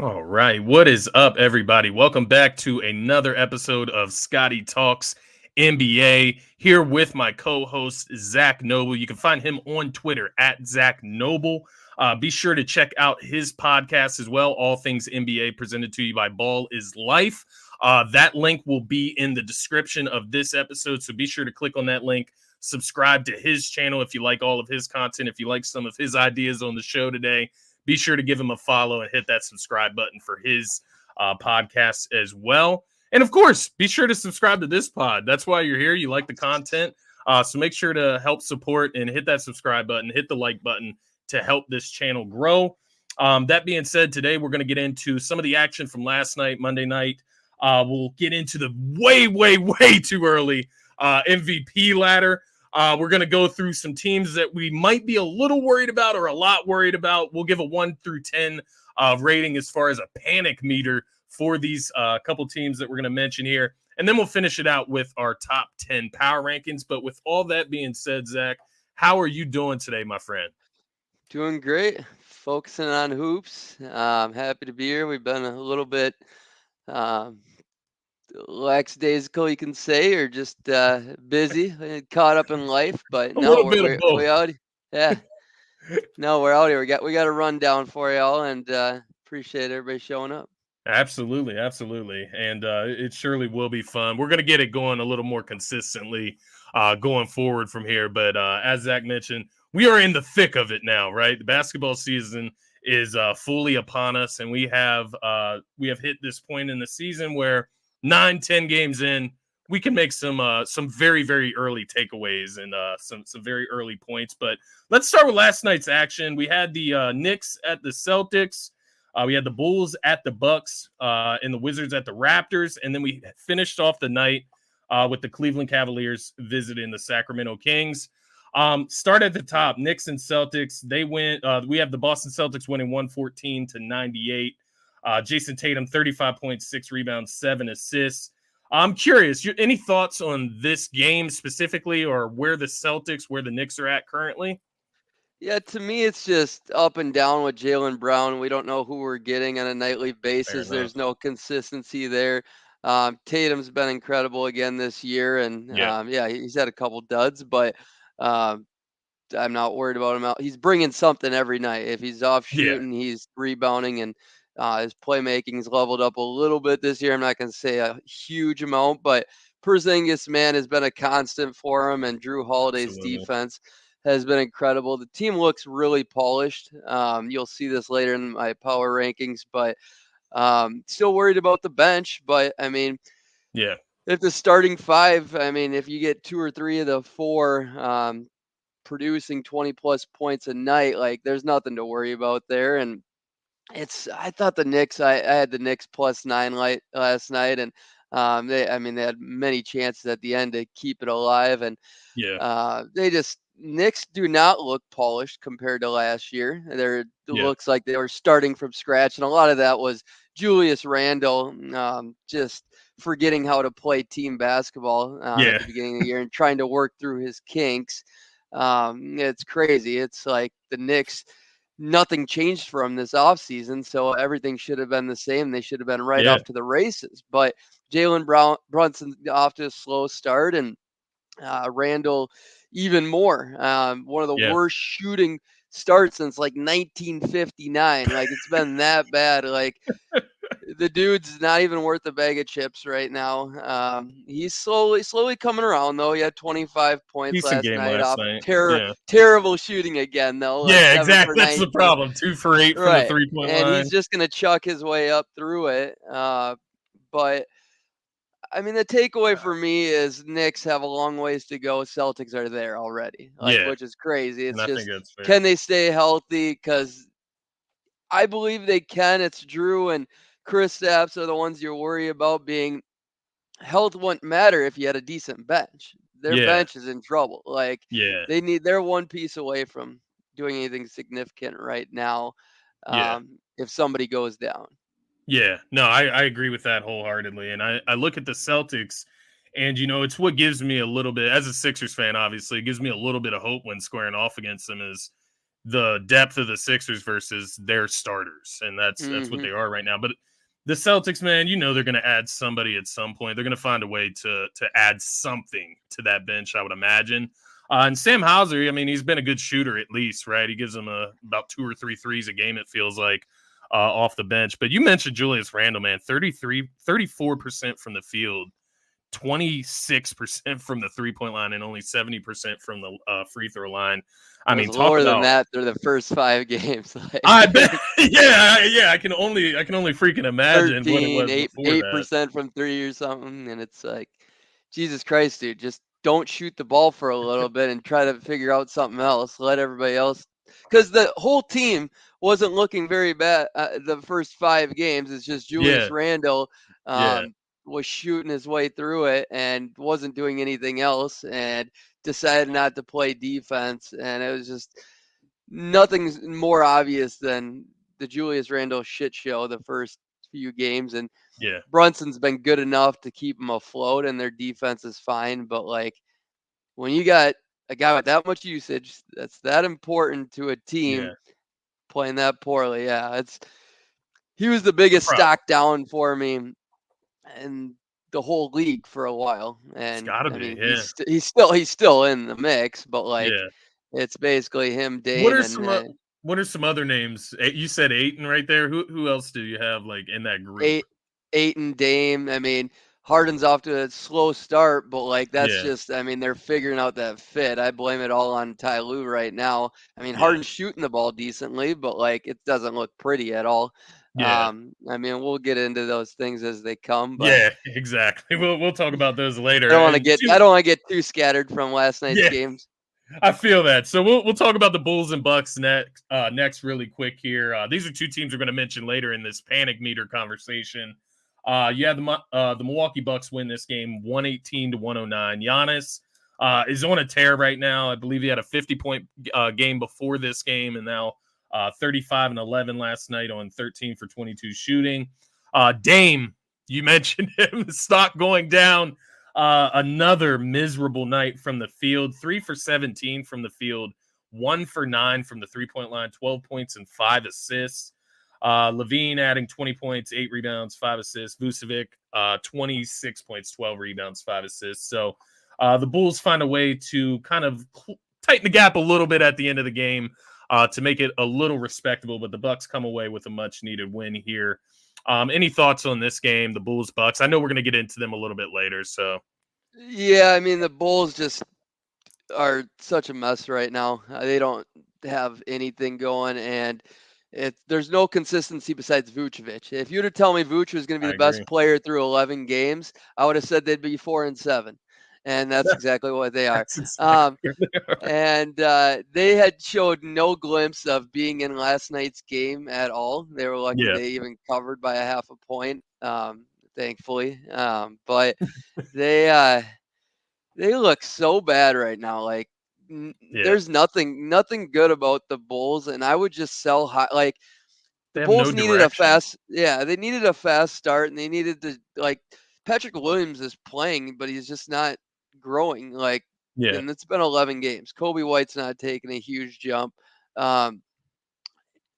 All right. What is up, everybody? Welcome back to another episode of Scotty Talks NBA. Here with my co host, Zach Noble. You can find him on Twitter at Zach Noble. Be sure to check out his podcast as well, All Things NBA, presented to you by Ball is Life. That link will be in the description of this episode. So be sure to click on that link. Subscribe to his channel if you like all of his content, if you like some of his ideas on the show today. Be sure to give him a follow and hit that subscribe button for his podcast as well. And of course, be sure to subscribe to this pod. That's why you're here. You like the content. So make sure to help support and hit that subscribe button, hit the like button to help this channel grow. That being said, today we're going to get into some of the action from last night, Monday night. We'll get into the way too early MVP ladder. We're going to go through some teams that we might be a little worried about or a lot worried about. We'll give a 1 through 10 rating as far as a panic meter for these couple teams that we're going to mention here. And then we'll finish it out with our top 10 power rankings. But with all that being said, Zach, how are you doing today, my friend? Doing great. Focusing on hoops. I'm happy to be here. We've been a little bit um, lackadaisical, you can say, or just busy, caught up in life. But A no, little we're, bit of we're both. we out. Yeah, no, we're out here. We got a rundown for y'all, and appreciate everybody showing up. Absolutely, absolutely. And it surely will be fun. We're going to get it going a little more consistently going forward from here. But as Zach mentioned, we are in the thick of it now, right? The basketball season is fully upon us, and we have hit this point in the season where 9-10 games in, we can make some very early takeaways and some very early points. But let's start with last night's action. We had the Knicks at the Celtics. We had the Bulls at the Bucks and the Wizards at the Raptors, and then we finished off the night with the Cleveland Cavaliers visiting the Sacramento Kings. Start at the top, Knicks and Celtics. They went. We have the Boston Celtics winning 114-98. Jason Tatum 35.6 rebounds, 7 assists. I'm curious. Any thoughts on this game specifically, or where the Celtics, where the Knicks are at currently? Yeah, to me, it's just up and down with Jalen Brown. We don't know who we're getting on a nightly Fair basis. enough. There's no consistency there. Tatum's been incredible again this year, and Yeah. yeah, he's had a couple duds, but um, I'm not worried about him out. He's bringing something every night. If he's off Yeah. shooting, he's rebounding, and his playmaking's leveled up a little bit this year. I'm not going to say a huge amount, but Porzingis, man, has been a constant for him, and Drew Holiday's Absolutely. defense has been incredible. The team looks really polished. You'll see this later in my power rankings, but still worried about the bench. But I mean, Yeah. if the starting five, I mean, if you get two or three of the four producing 20 plus points a night, like there's nothing to worry about there. And I thought the Knicks, I had the Knicks plus 9 last night, and they had many chances at the end to keep it alive, and Yeah. Knicks do not look polished compared to last year. It Yeah. looks like they were starting from scratch, and a lot of that was Julius Randle just forgetting how to play team basketball at Yeah. the beginning of the year and trying to work through his kinks. It's crazy. It's like the Knicks, nothing changed for them this offseason, so everything should have been the same. They should have been right Yeah. off to the races. But Brunson off to a slow start, and Randall even more. One of the Yeah. worst shooting starts since like 1959. Like it's been that bad. Like the dude's not even worth a bag of chips right now. He's slowly coming around though. He had 25 points Decent last game night last off night. Yeah. terrible shooting again though, like Yeah, 7 for exactly. That's the 19. problem. 2 for 8 from the Right, 3-point and he's line. just gonna chuck his way up through it. But I mean, the takeaway for me is Knicks have a long ways to go. Celtics are there already, like Yeah, which is crazy. and It's I think just, that's fair. can they stay healthy? Because I believe they can. It's Drew and Chris Stapps are the ones you worry about. Being health wouldn't matter if you had a decent bench. Their Yeah. bench is in trouble. Like Yeah. they're one piece away from doing anything significant right now. Yeah. If somebody goes down. Yeah. No, I agree with that wholeheartedly, and I look at the Celtics, and, it's what gives me a little bit as a Sixers fan, obviously, it gives me a little bit of hope when squaring off against them is the depth of the Sixers versus their starters, and that's what Hmm. they are right now. But the Celtics, man, they're going to add somebody at some point. They're going to find a way to add something to that bench, I would imagine. And Sam Hauser, I mean, he's been a good shooter at least, right? He gives them about 2 or 3 threes a game, it feels like, off the bench. But you mentioned Julius Randle, man, 34% from the field, 26% from the 3-point line, and only 70% from the free throw line. It I was mean, talk lower than about. that through the first 5 games. I bet. Like Yeah. I can only freaking imagine what it 13, was 8, before that. 8% from three or something. And it's like, Jesus Christ, dude, just don't shoot the ball for a little bit and try to figure out something else. Let everybody else, because the whole team wasn't looking very bad the first 5 games. It's just Yeah. Julius Randle Yeah. was shooting his way through it and wasn't doing anything else and decided not to play defense. And it was just nothing's more obvious than the Julius Randle shit show the first few games. And Yeah. Brunson's been good enough to keep them afloat, and their defense is fine. But like when you got a guy with that much usage, that's that important to a team Yeah. playing that poorly. Yeah, he was the No biggest problem. stock down for me in the whole league for a while. It's And got to I be. mean, Yeah. he's still in the mix, but like Yeah. it's basically him, What Dame, are and some what are some other names? You said Aiton right there. Who else do you have like in that group? eight, Aiton, Dame. I mean, Harden's off to a slow start, but like that's Yeah. just, I mean, they're figuring out that fit. I blame it all on Ty Lue right now. I mean, Yeah. Harden's shooting the ball decently, but like it doesn't look pretty at all. Yeah. I mean, we'll get into those things as they come, but Yeah. Exactly. We'll talk about those I later. don't want to And get I don't want to get too scattered from last night's yeah, games. I feel that. So we'll talk about the Bulls and Bucks next really quick here. These are two teams we're going to mention later in this panic meter conversation. The Milwaukee Bucks win this game 118 to 109. Giannis is on a tear right now. I believe he had a 50-point game before this game, and now 35 and 11 last night on 13 for 22 shooting. Dame, you mentioned him, the stock going down. Another miserable night from the field. 3 for 17 from the field, 1 for 9 from the 3-point line, 12 points and 5 assists. Levine adding 20 points, 8 rebounds, 5 assists. Vucevic, 26 points, 12 rebounds, 5 assists. So the Bulls find a way to kind of tighten the gap a little bit at the end of the game to make it a little respectable. But the Bucks come away with a much-needed win here. Any thoughts on this game, the Bulls Bucks? I know we're going to get into them a little bit later. So Yeah, I mean the Bulls just are such a mess right now. They don't have anything going, and there's no consistency besides Vucevic. If you'd have told me Vucevic was going to be I the best agree. player through 11 games, I would have said they'd be 4-7, and that's exactly what they are. That's exactly Um, where they are. and they had showed no glimpse of being in last night's game at all. They were lucky Yeah, they even covered by a half a point, thankfully. But they they look so bad right now. Like yeah. there's nothing good about the Bulls, and I would just sell high. Like the They have no Bulls needed a direction. fast, yeah, they needed a fast start, and they needed to like Patrick Williams is playing, but he's just not growing. Like, Yeah, and it's been 11 games. Kobe White's not taking a huge jump. Um,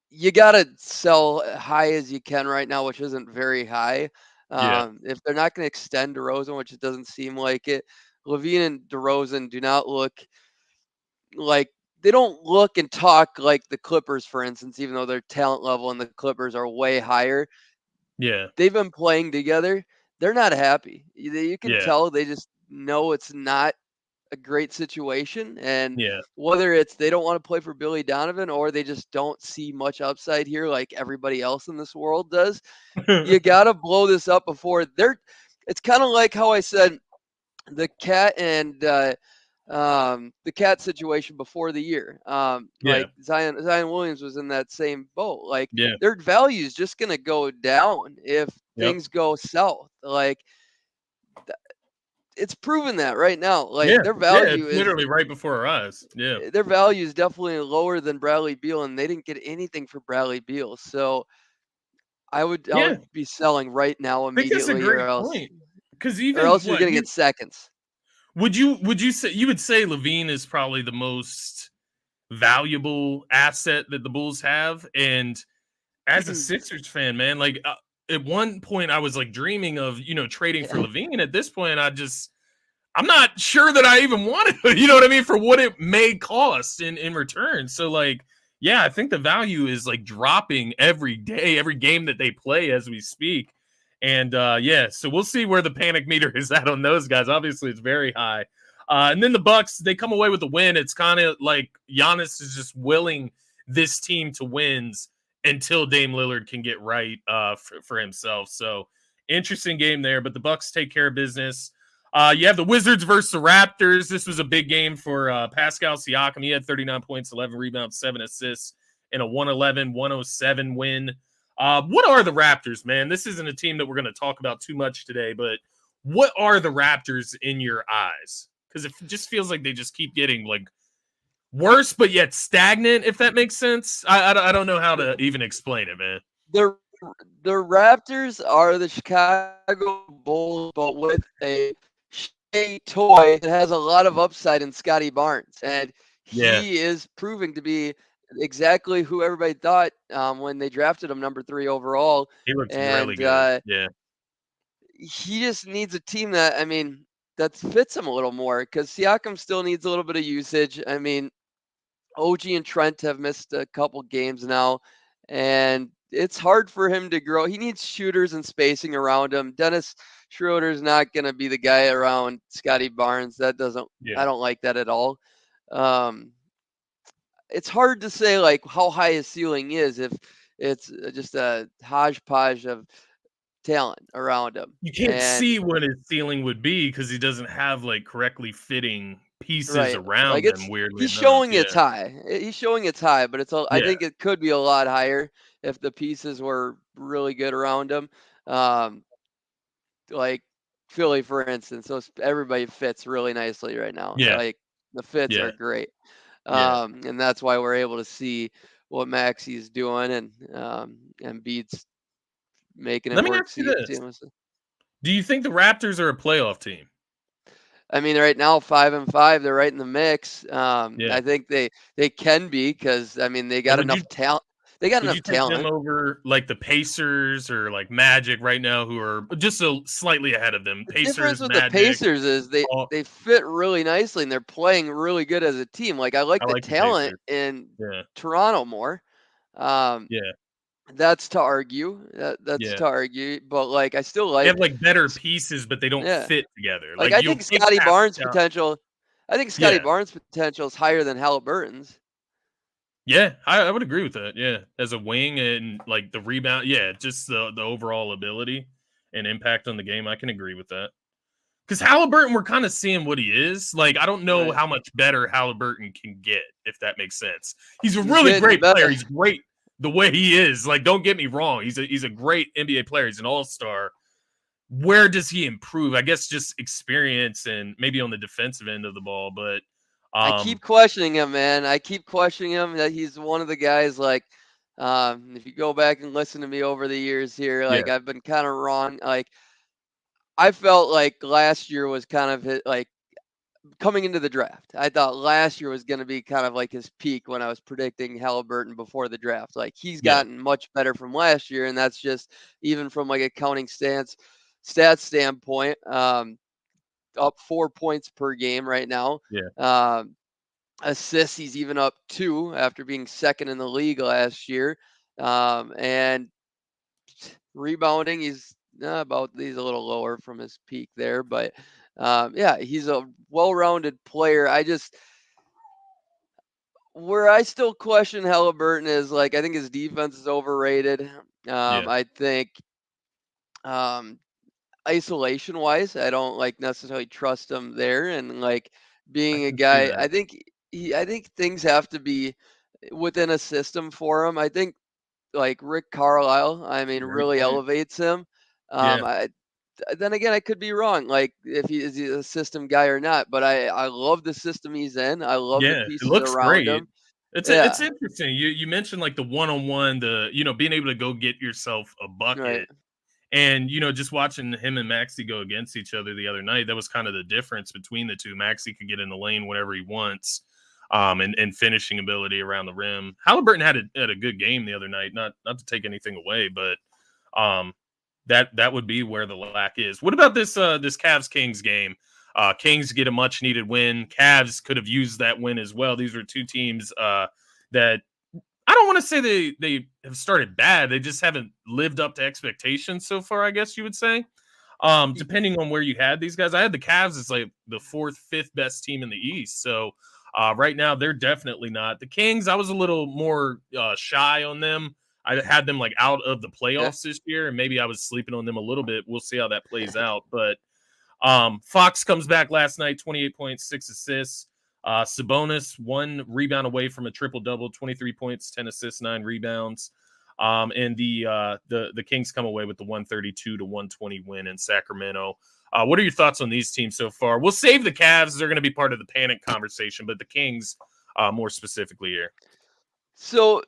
you got to sell high as you can right now, which isn't very high. yeah, If they're not going to extend DeRozan, which it doesn't seem like it, Levine and DeRozan do not look like they don't look and talk like the Clippers, for instance, even though their talent level and the Clippers are way higher. yeah, They've been playing together. They're not happy. You can yeah, tell they just know it's not a great situation. And yeah. whether it's they don't want to play for Billy Donovan or they just don't see much upside here like everybody else in this world does, you got to blow this up before they're. It's kind of like how I said the cat and the cat situation before the year. Yeah, Like Zion Williams was in that same boat. Like yeah, their value is just gonna go down if yep, things go south. Like it's proven that right now. Like yeah, yeah. It's literally right before our eyes. Yeah, their value is definitely lower than Bradley Beal, and they didn't get anything for Bradley Beal. So I yeah. would be selling right now I think that's a immediately, great point. Because or even else you're what gonna you get seconds. would you say you would say Levine is probably the most valuable asset that the Bulls have. And as a Sixers fan, man, like at one point I was like dreaming of, trading for Yeah. Levine. At this point, I'm not sure that I even want it, you know what I mean, for what it may cost in return. So like, yeah, I think the value is like dropping every day, every game that they play as we speak. And yeah, so we'll see where the panic meter is at on those guys. Obviously, it's very high. And then the Bucks, they come away with the win. It's kind of like Giannis is just willing this team to wins until Dame Lillard can get right for himself. So interesting game there, but the Bucks take care of business. You have the Wizards versus the Raptors. This was a big game for Pascal Siakam. He had 39 points, 11 rebounds, 7 assists in a 111-107 win. What are the Raptors, man? This isn't a team that we're going to talk about too much today, but what are the Raptors in your eyes? Because it just feels like they just keep getting like worse, but yet stagnant, if that makes sense. I don't know how to even explain it, man. The the Raptors are the Chicago Bulls, but with a toy that has a lot of upside in Scotty Barnes, and Yeah, he is proving to be exactly who everybody thought when they drafted him number 3 overall. he looks really And good. Yeah, he just needs a team that, I mean, that fits him a little more, because Siakam still needs a little bit of usage. I mean, OG and Trent have missed a couple games now, and it's hard for him to grow. He needs shooters and spacing around him. Dennis Schroeder's not going to be the guy around Scotty Barnes. That doesn't, yeah. I don't like that at all. Um, it's hard to say like how high his ceiling is if it's just a hodgepodge of talent around him. You can't And see what his ceiling would be because he doesn't have like correctly fitting pieces right, like around him. Weirdly he's enough, showing it's yeah, high. He's showing it's high, but I yeah, think it could be a lot higher if the pieces were really good around him. Um, like Philly, for instance, everybody fits really nicely right now. yeah, Like the fits yeah, are great, yeah. and that's why we're able to see what Maxi's doing, and Beats making it Let me work ask you this: seamlessly. do you think the Raptors are a playoff team? I mean, right now 5-5, they're right in the mix. Yeah. I think they can be, because I mean they And got enough talent. They got would you enough take them talent. over like the Pacers or like Magic right now, who are just so slightly ahead of them? The difference Pacers, with the Magic. Pacers is All, they fit really nicely, and they're playing really good as a team. Like I I like the like the talent Pacers. in Yeah, Toronto more. Um, yeah, that's to argue. That's yeah. to argue, but like I still They have like, like better pieces, but they don't yeah. fit together. Like Like I you'll think think Scotty Barnes' Pascal. potential. I think Scotty Yeah, Barnes' potential is higher than Halliburton's. yeah, I would agree with that. Yeah, as a wing and like the rebound, yeah, just the overall ability and impact on the game, I can agree with that. Because Halliburton, we're kind of seeing what he is. Like, I don't know Right. how much better Halliburton can get, if that makes sense. He's a He's really getting great player. better. He's great the way he is. Like, don't get me wrong. He's a great NBA player. He's an all-star. Where does he improve? I guess just experience and maybe on the defensive end of the ball. But I um, keep questioning him, man. I keep questioning him that he's one of the guys like, if you go back and listen to me over the years here, yeah, like I've been kind of wrong. Like I felt like last year was kind of like coming into the draft. I thought last year was going to be kind of like his peak when I was predicting Halliburton before the draft. Like he's yeah, gotten much better from last year, and that's just even from like a stats standpoint. Up 4 points per game right now. yeah. Um, Assists, he's even up 2 after being second in the league last year. And rebounding, he's a little lower from his peak there, but yeah, he's a well-rounded player. Where I still question Halliburton is like I think his defense is overrated. Yeah, I think um, isolation wise, I don't like necessarily trust him there, and like I being a can see guy, that. I think things have to be within a system for him. I think like Rick Carlisle, I mean, Great really point. elevates him. Yeah, I Then again, I could be wrong, like if he a system guy or not. But I love the system he's in. I love the yeah. It pieces looks around great. him. It's Yeah, interesting. You mentioned like the one on one, the being able to go get yourself a right. bucket. And, just watching him and Maxi go against each other the other night, that was kind of the difference between the two. Maxi could get in the lane whenever he wants. and finishing ability around the rim. Halliburton had a good game the other night. Not to take anything away, but that would be where the lack is. What about this Cavs Kings game? Kings get a much needed win. Cavs could have used that win as well. These were two teams that I don't want to say they have started bad. They just haven't lived up to expectations so far, I guess you would say. Depending on where you had these guys, I had the Cavs as like the fourth, fifth best team in the East. So right now, they're definitely not. The Kings, I was a little more shy on them. I had them like out of the Yeah. playoffs this year, and maybe I was sleeping on them a little bit. We'll see how that plays out. But Fox comes back last night, 28 points, 6 assists. Sabonis, 1 rebound away from a triple-double, 23 points, 10 assists, 9 rebounds. And the Kings come away with the 132-120 win in Sacramento. What are your thoughts on these teams so far? We'll save the Cavs. They're going to be part of the panic conversation, but the Kings more specifically here. So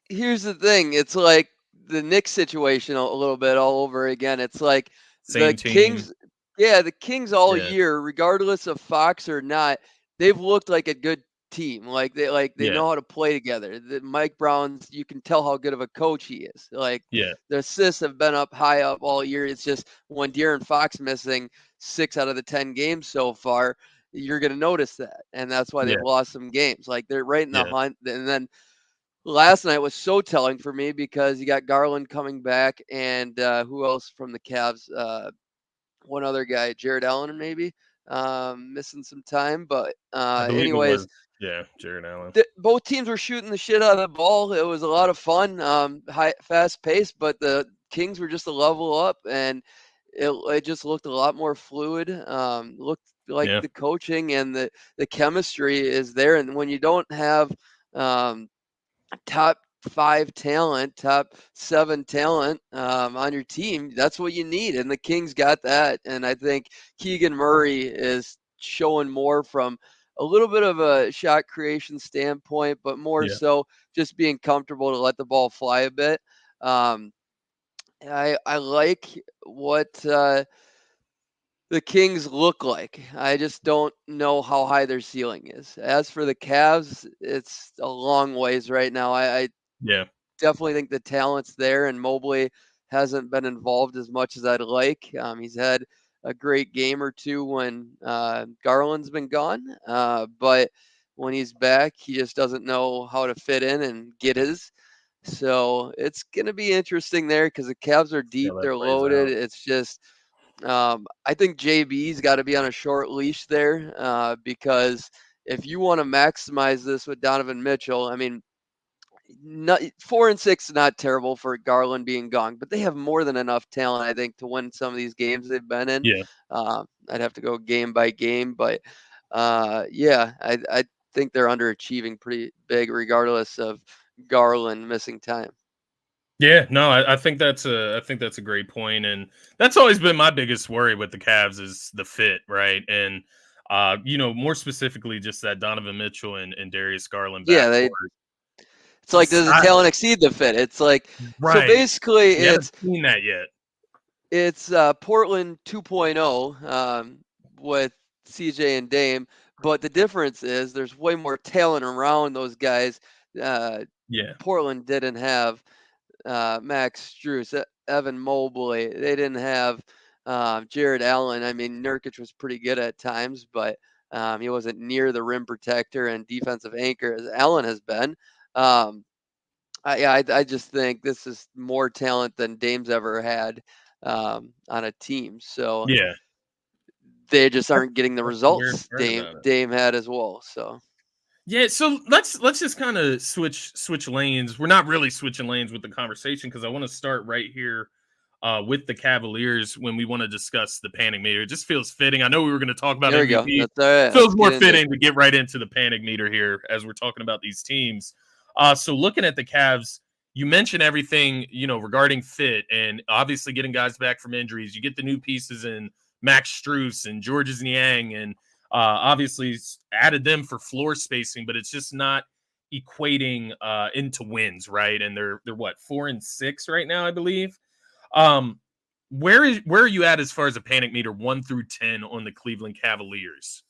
here's the thing. It's like the Knicks situation a little bit all over again. It's like the Same team. Kings, yeah, the Kings all Yeah. year, regardless of Fox or not, they've looked like a good team. They Yeah. know how to play together. Mike Brown's, you can tell how good of a coach he is. Like Yeah. the assists have been high up all year. It's just when De'Aaron Fox missing 6 out of the 10 games so far, you're going to notice that, and that's why they've Yeah. lost some games. Like they're right in the Yeah. hunt, and then last night was so telling for me because you got Garland coming back and who else from the Cavs? One other guy, Jared Allen, maybe missing some time. But I believe it anyways, was, Jared Allen. both teams were shooting the shit out of the ball. It was a lot of fun, fast paced, but the Kings were just a level up, and it just looked a lot more fluid. Looked like Yeah. the coaching and the chemistry is there, and when you don't have top 5 talent, top 7 talent on your team, that's what you need. And the Kings got that. And I think Keegan Murray is showing more from a little bit of a shot creation standpoint, but more Yeah. so just being comfortable to let the ball fly a bit. Um, I like what the Kings look like. I just don't know how high their ceiling is. As for the Cavs, it's a long ways right now. I Yeah. definitely think the talent's there, and Mobley hasn't been involved as much as I'd like. He's had a great game or two when Garland's been gone, but when he's back, he just doesn't know how to fit in and get his. So it's going to be interesting there because the Cavs are See how deep, that they're plays loaded. out. It's just I think JB's got to be on a short leash there because if you want to maximize this with Donovan Mitchell, I mean, 4-6 is not terrible for Garland being gone, but they have more than enough talent, I think, to win some of these games they've been in. Yeah. I'd have to go game by game, but yeah, I think they're underachieving pretty big, regardless of Garland missing time. Yeah, no, I think that's a great point, and that's always been my biggest worry with the Cavs is the fit, right? And more specifically, just that Donovan Mitchell and Darius Garland Yeah, backcourt. it's like, does the I, talent exceed the fit? It's like, so right, basically, we haven't seen that yet. it's Portland 2.0 with CJ and Dame, but the difference is there's way more talent around those guys. Yeah, Portland didn't have Max Strus, Evan Mobley. They didn't have Jared Allen. I mean, Nurkic was pretty good at times, but he wasn't near the rim protector and defensive anchor as Allen has been. I just think this is more talent than Dame's ever had on a team. So yeah, they just aren't getting the that's the weird results part about it. Dame had as well. So Yeah, so let's just kind of switch lanes. We're not really switching lanes with the conversation because I want to start right here with the Cavaliers when we want to discuss the panic meter. It just feels fitting. I know we were going to talk about there we go. MVP. That's all right. Feels Let's more get into it. fitting to get right into the panic meter here as we're talking about these teams. So looking at the Cavs, you mentioned everything regarding fit and obviously getting guys back from injuries. You get the new pieces in Max Strus and Georges Niang and obviously added them for floor spacing, but it's just not equating into wins, right? And they're what 4-6 right now, I believe. Um, where are you at as far as a panic meter 1 through 10 on the Cleveland Cavaliers?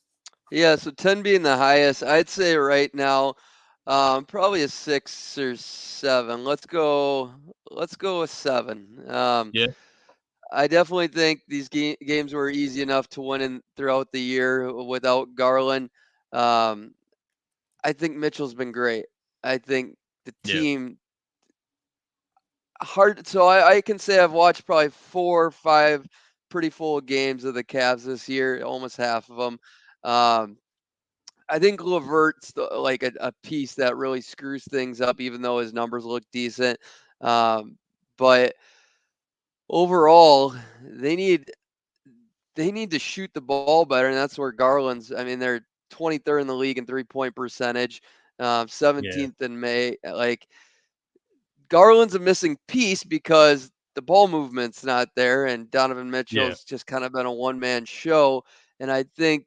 Yeah, so 10 being the highest, I'd say right now, probably a 6 or 7. Let's go with 7. Yeah, I definitely think these games were easy enough to win throughout the year without Garland. Um, I think Mitchell's been great. I think the yeah, team hard. So I can say I've watched probably 4 or 5 pretty full games of the Cavs this year, almost half of them. Um, I think Levert's like a piece that really screws things up, even though his numbers look decent. But overall, they need they need to shoot the ball better, and that's where Garland's. I mean, they're 23rd in the league in 3-point percentage, yeah, 17th in May. Like Garland's a missing piece because the ball movement's not there, and Donovan yeah, Mitchell's just kind of been a one-man show. And I think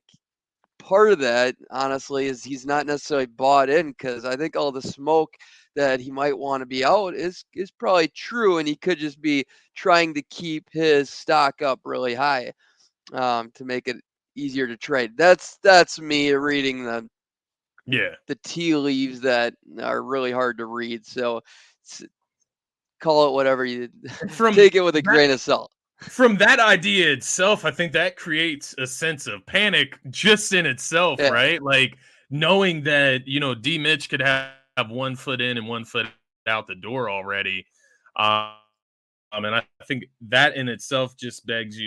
part of that, honestly, is he's not necessarily bought in because I think all the smoke that he might want to be out is probably true, and he could just be trying to keep his stock up really high to make it easier to trade. That's me reading yeah. the tea leaves that are really hard to read. So call it whatever you From take it with a that grain of salt. from that idea itself, I think that creates a sense of panic just in itself, Yeah, right? Like knowing that, D Mitch could have 1 foot in and 1 foot out the door already. Um, and I think that in itself just begs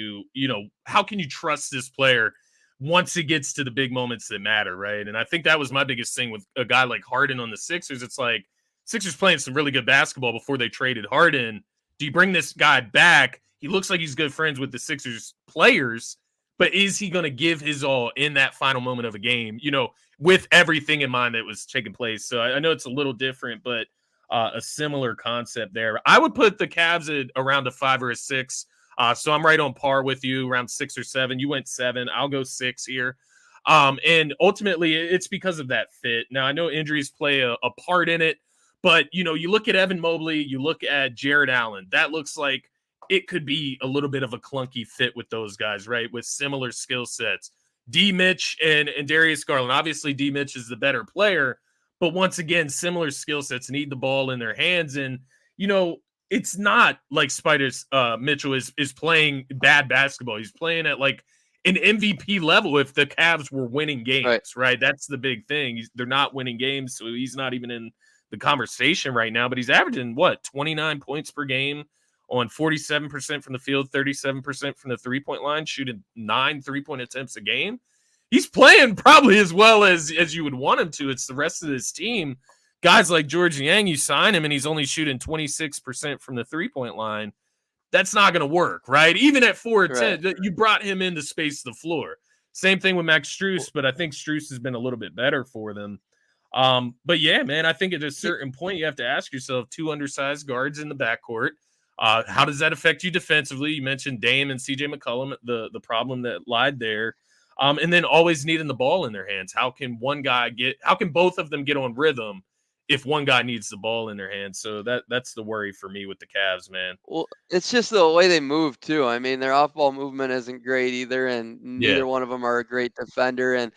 how can you trust this player once it gets to the big moments that matter, right? And I think that was my biggest thing with a guy like Harden on the Sixers. It's like Sixers playing some really good basketball before they traded Harden. Do you bring this guy back? He looks like he's good friends with the Sixers players, but is he going to give his all in that final moment of a game, with everything in mind that was taking place? So I know it's a little different, but a similar concept there. I would put the Cavs at around a 5 or a 6. So I'm right on par with you, around 6 or 7. You went 7. I'll go 6 here. And ultimately, it's because of that fit. Now, I know injuries play a part in it, but you look at Evan Mobley, you look at Jared Allen. That looks like it could be a little bit of a clunky fit with those guys, right? With similar skill sets. D. Mitch and Darius Garland. Obviously, D. Mitch is the better player, but once again, similar skill sets need the ball in their hands. And, it's not like Spiders Mitchell is playing bad basketball. He's playing at like an MVP level if the Cavs were winning right. games, right? That's the big thing. They're not winning games, so he's not even in the conversation right now, but he's averaging 29 points per game on 47% from the field, 37% from the 3-point line, shooting 9 3-point attempts a game. He's playing probably as well as you would want him to. It's the rest of this team. Guys like George Yang, you sign him and he's only shooting 26% from the 3-point line. That's not going to work, right? Even at 4 or Right. 10, you brought him in to space the floor. Same thing with Max Strus, but I think Strus has been a little bit better for them. But yeah, man, I think at a certain point you have to ask yourself, 2 undersized guards in the backcourt. How does that affect you defensively? You mentioned Dame and CJ McCollum, the problem that lied there. And then always needing the ball in their hands. How can both of them get on rhythm if one guy needs the ball in their hands? So that's the worry for me with the Cavs, man. Well, it's just the way they move too. I mean, their off-ball movement isn't great either, and Yeah, neither one of them are a great defender. And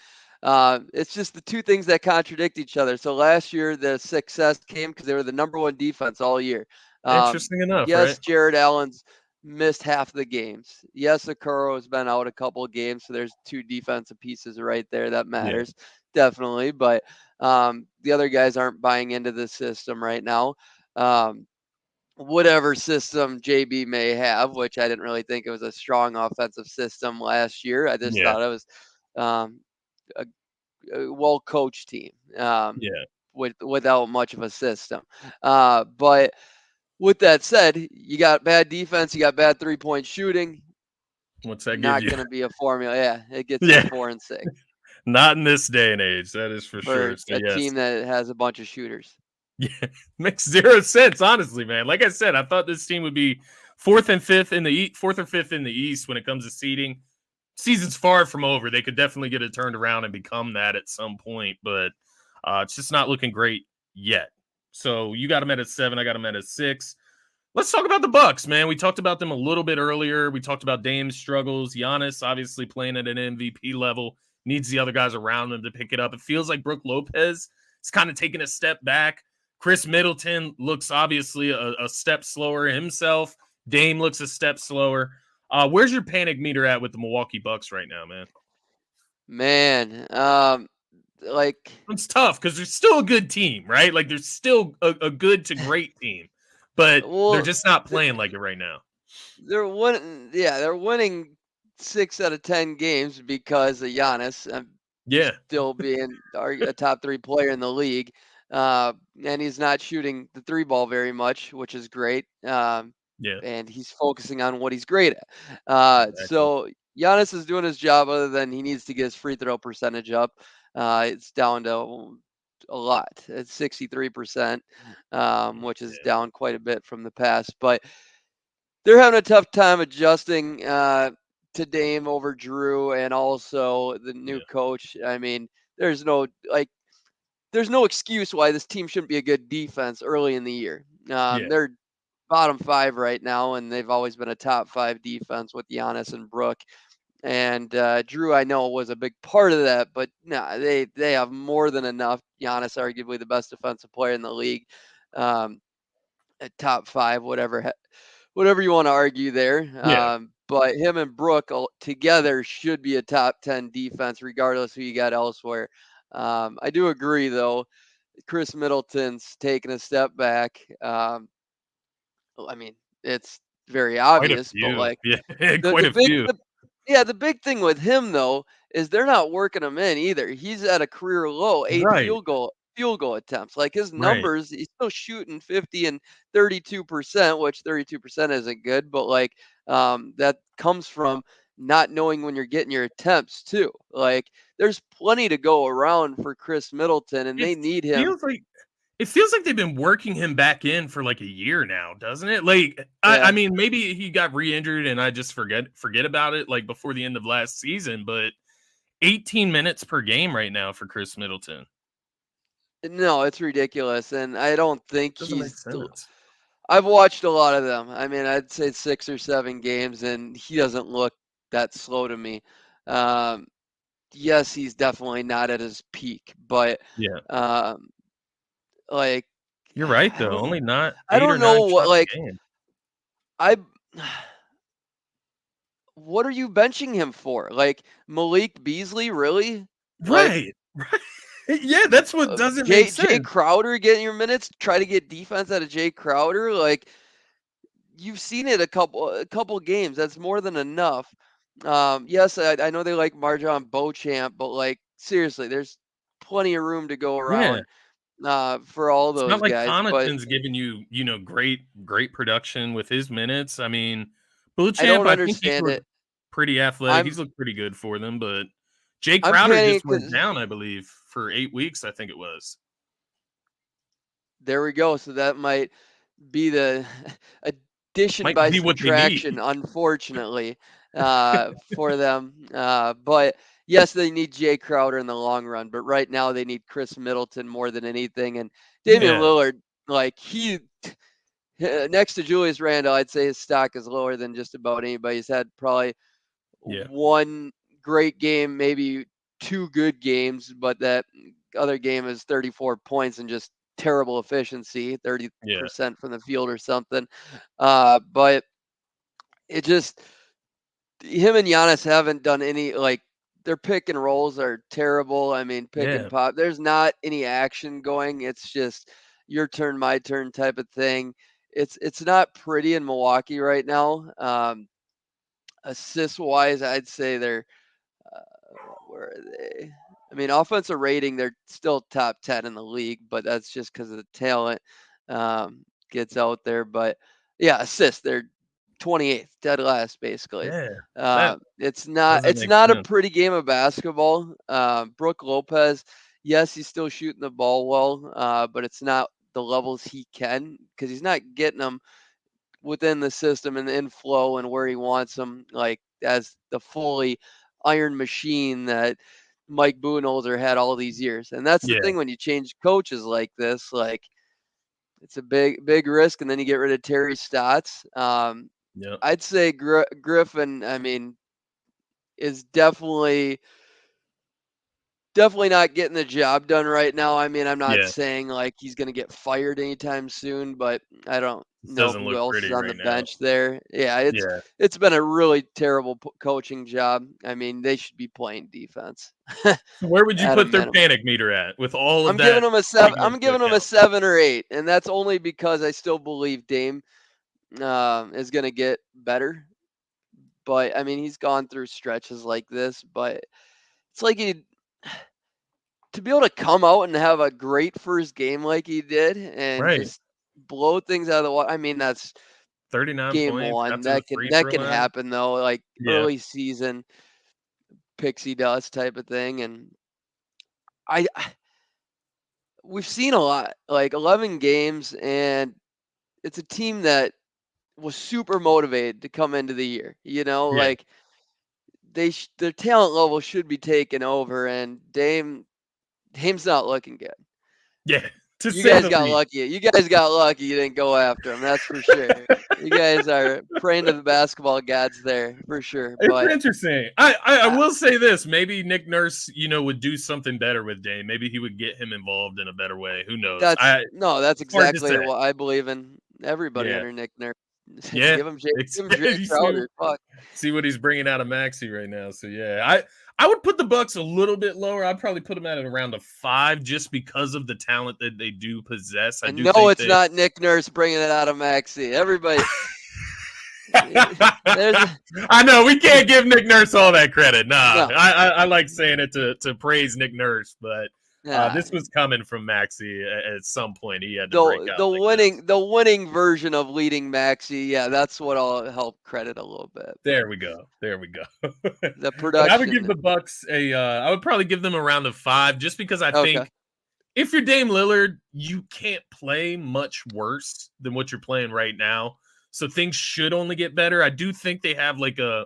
it's just the two things that contradict each other. So last year, the success came because they were the number one defense all year. interesting enough, right? Yes, Jared Allen's missed half the games. Yes, Okoro has been out a couple of games, so there's two defensive pieces right there that Yeah, matters definitely. But the other guys aren't buying into the system right now. Um, whatever system JB may have, which I didn't really think it was a strong offensive system last year. I just yeah, thought it was um, a well coached team yeah. without much of a system. But with that said, you got bad defense, you got bad 3-point shooting. What's that give Not you? going to be a formula. Yeah, it gets you Yeah, 4 and 6 not in this day and age. That is for for sure. So a yes, team that has a bunch of shooters. yeah, makes zero sense, honestly, man. Like I said, I thought this team would be fourth or fifth in the East when it comes to seeding. Season's far from over. They could definitely get it turned around and become that at some point, but it's just not looking great yet. So you got them at a 7. I got them at a 6. Let's talk about the Bucks, man. We talked about them a little bit earlier. We talked about Dame's struggles. Giannis obviously playing at an MVP level. needs the other guys around him to pick it up. It feels like Brook Lopez is kind of taking a step back. Chris Middleton looks obviously a step slower himself. Dame looks a step slower. Where's your panic meter at with the Milwaukee Bucks right now, man? Man, like, It's tough because they're still a good team, right? Like they're still a good to great team, but they're well, just not th- playing like it right now. they're winning 6 out of 10 games because of Giannis. Yeah, Still being a top 3 player in the league. And he's not shooting the 3 ball very much, which is great. yeah, And he's focusing on what he's great at. exactly. So Giannis is doing his job other than he needs to get his free throw percentage up. It's down to a lot. It's 63%, which is Yeah, down quite a bit from the past. But they're having a tough time adjusting to Dame over Drew and also the new yeah, coach. I mean, there's no there's no excuse why this team shouldn't be a good defense early in the year. yeah, They're bottom 5 right now, and they've always been a top 5 defense with Giannis and Brook. And Drew, I know, was a big part of that, but no, they have more than enough. Giannis, arguably the best defensive player in the league, um, at top 5, whatever you want to argue there. yeah. But him and Brook together should be a top 10 defense, regardless who you got elsewhere. I do agree, though. Chris Middleton's taking a step back. I mean, it's very Quite a obvious, but few. like Yeah, the quite the a big few. the yeah, the big thing with him though is they're not working him in either. He's at a career low, 8 Right, field goal attempts. Like his right. numbers, he's still shooting 50 and 32%, which 32% isn't good, but like that comes from not knowing when you're getting your attempts too. Like there's plenty to go around for Chris Middleton and It they need him. feels like it feels like they've been working him back in for like a year now, doesn't it? Like, I Yeah. mean, maybe he got re-injured and I just forget about it like before the end of last season, but 18 minutes per game right now for Chris Middleton. No, it's ridiculous. And I don't think Doesn't make he's sense. I've watched a lot of them. I mean, I'd say 6 or 7 games, and he doesn't look that slow to me. Um, yes, he's definitely not at his peak, but Yeah. um, like You're right I though. don't Only not I 8 or don't know 9 what shots like a game. I what are you benching him for? Like Malik Beasley, really? Like Right. Right. Yeah, that's what doesn't make Jay sense. Crowder getting your minutes, try to get defense out of Jay Crowder, like you've seen it a couple games. That's more than enough. Yes, I know they like Marjon Beauchamp, but like seriously, there's plenty of room to go Yeah. around for all It's not those like guys. But Connaughton's giving you, great production with his minutes. I mean, I Champ, don't I think he's understand looked it. pretty athletic. I'm He's looked pretty good for them, but Jay I'm Crowder panicking just went because down, I believe, for 8 weeks, I think it was. there we go. So that might be the addition Might by be what they need. subtraction, unfortunately, for them. But yes, they need Jay Crowder in the long run. But right now, they need Chris Middleton more than anything. And Damian Yeah, Lillard, like next to Julius Randle, I'd say his stock is lower than just about anybody. He's had probably yeah, one great game, maybe 2 good games, but that other game is 34 points and just terrible efficiency, yeah, 30% from the field or something. But it just him and Giannis haven't done any like their pick and rolls are terrible. I mean, pick and yeah, pop. There's not any action going. It's just your turn, my turn type of thing. It's not pretty in Milwaukee right now. Assist wise, I'd say they're where are they? I mean, offensive rating, they're still top 10 in the league, but that's just because of the talent um, gets out there. But yeah, assists, they're 28th, dead last, basically. yeah. That It's not doesn't it's make not a sense. pretty game of basketball. Brook Lopez, yes, he's still shooting the ball well, but it's not the levels he can because he's not getting them within the system and in flow and where he wants them, like as the fully iron machine that Mike Budenholzer had all these years. And that's the Yeah, thing when you change coaches like this, like it's a big risk, and then you get rid of Terry Stotts. yeah, I'd say Griffin, I mean, is definitely definitely not getting the job done right now. I mean, I'm not Yeah, saying like he's going to get fired anytime soon, but I don't it know doesn't who look else is pretty on the right now. bench there. Yeah, Yeah. it's been a really terrible coaching job. I mean, they should be playing defense So where would you at a put their minimum. panic meter at with all of I'm giving that them a seven. taken I'm into giving them a account? 7 or 8, and that's only because I still believe Dame is going to get better. But I mean, he's gone through stretches like this, but it's like he to be able to come out and have a great first game like he did and Right. just blow things out of the water. I mean, that's 39 game points, one. got to the free That throw can line. happen though, like Yeah. early season pixie dust type of thing. And I we've seen a lot, like 11 games, and it's a team that was super motivated to come into the year. Yeah. Like their talent level should be taken over, and Dame's not looking good. Yeah. To You say guys the got least. lucky. You guys got lucky. You didn't go after him. That's for sure. You guys are praying to the basketball gods there for sure. It's But interesting. I uh, will say this. Maybe Nick Nurse, would do something better with Dame. Maybe he would get him involved in a better way. Who knows? that's It's hard to exactly say. what I believe in. Everybody Yeah. under Nick Nurse. Yeah. Give him Jay You Crowder. Fuck. see what he's bringing out of Maxi right now. So yeah, I would put the Bucks a little bit lower. I'd probably put them at around a 5 just because of the talent that they do possess. I And do no, think it's that not Nick Nurse bringing it out of Maxi. Everybody, there's I know we can't give Nick Nurse all that credit. Nah, no. I like saying it to praise Nick Nurse, but Nah. this was coming from Maxi at some point. He had to break out like this. The winning version of leading Maxi, yeah, that's what I'll help credit a little bit. But There we go. There we go. the But I would give production, the Bucks I would probably give them around a 5 just because I okay. think if you're Dame Lillard, you can't play much worse than what you're playing right now. So things should only get better. I do think they have like a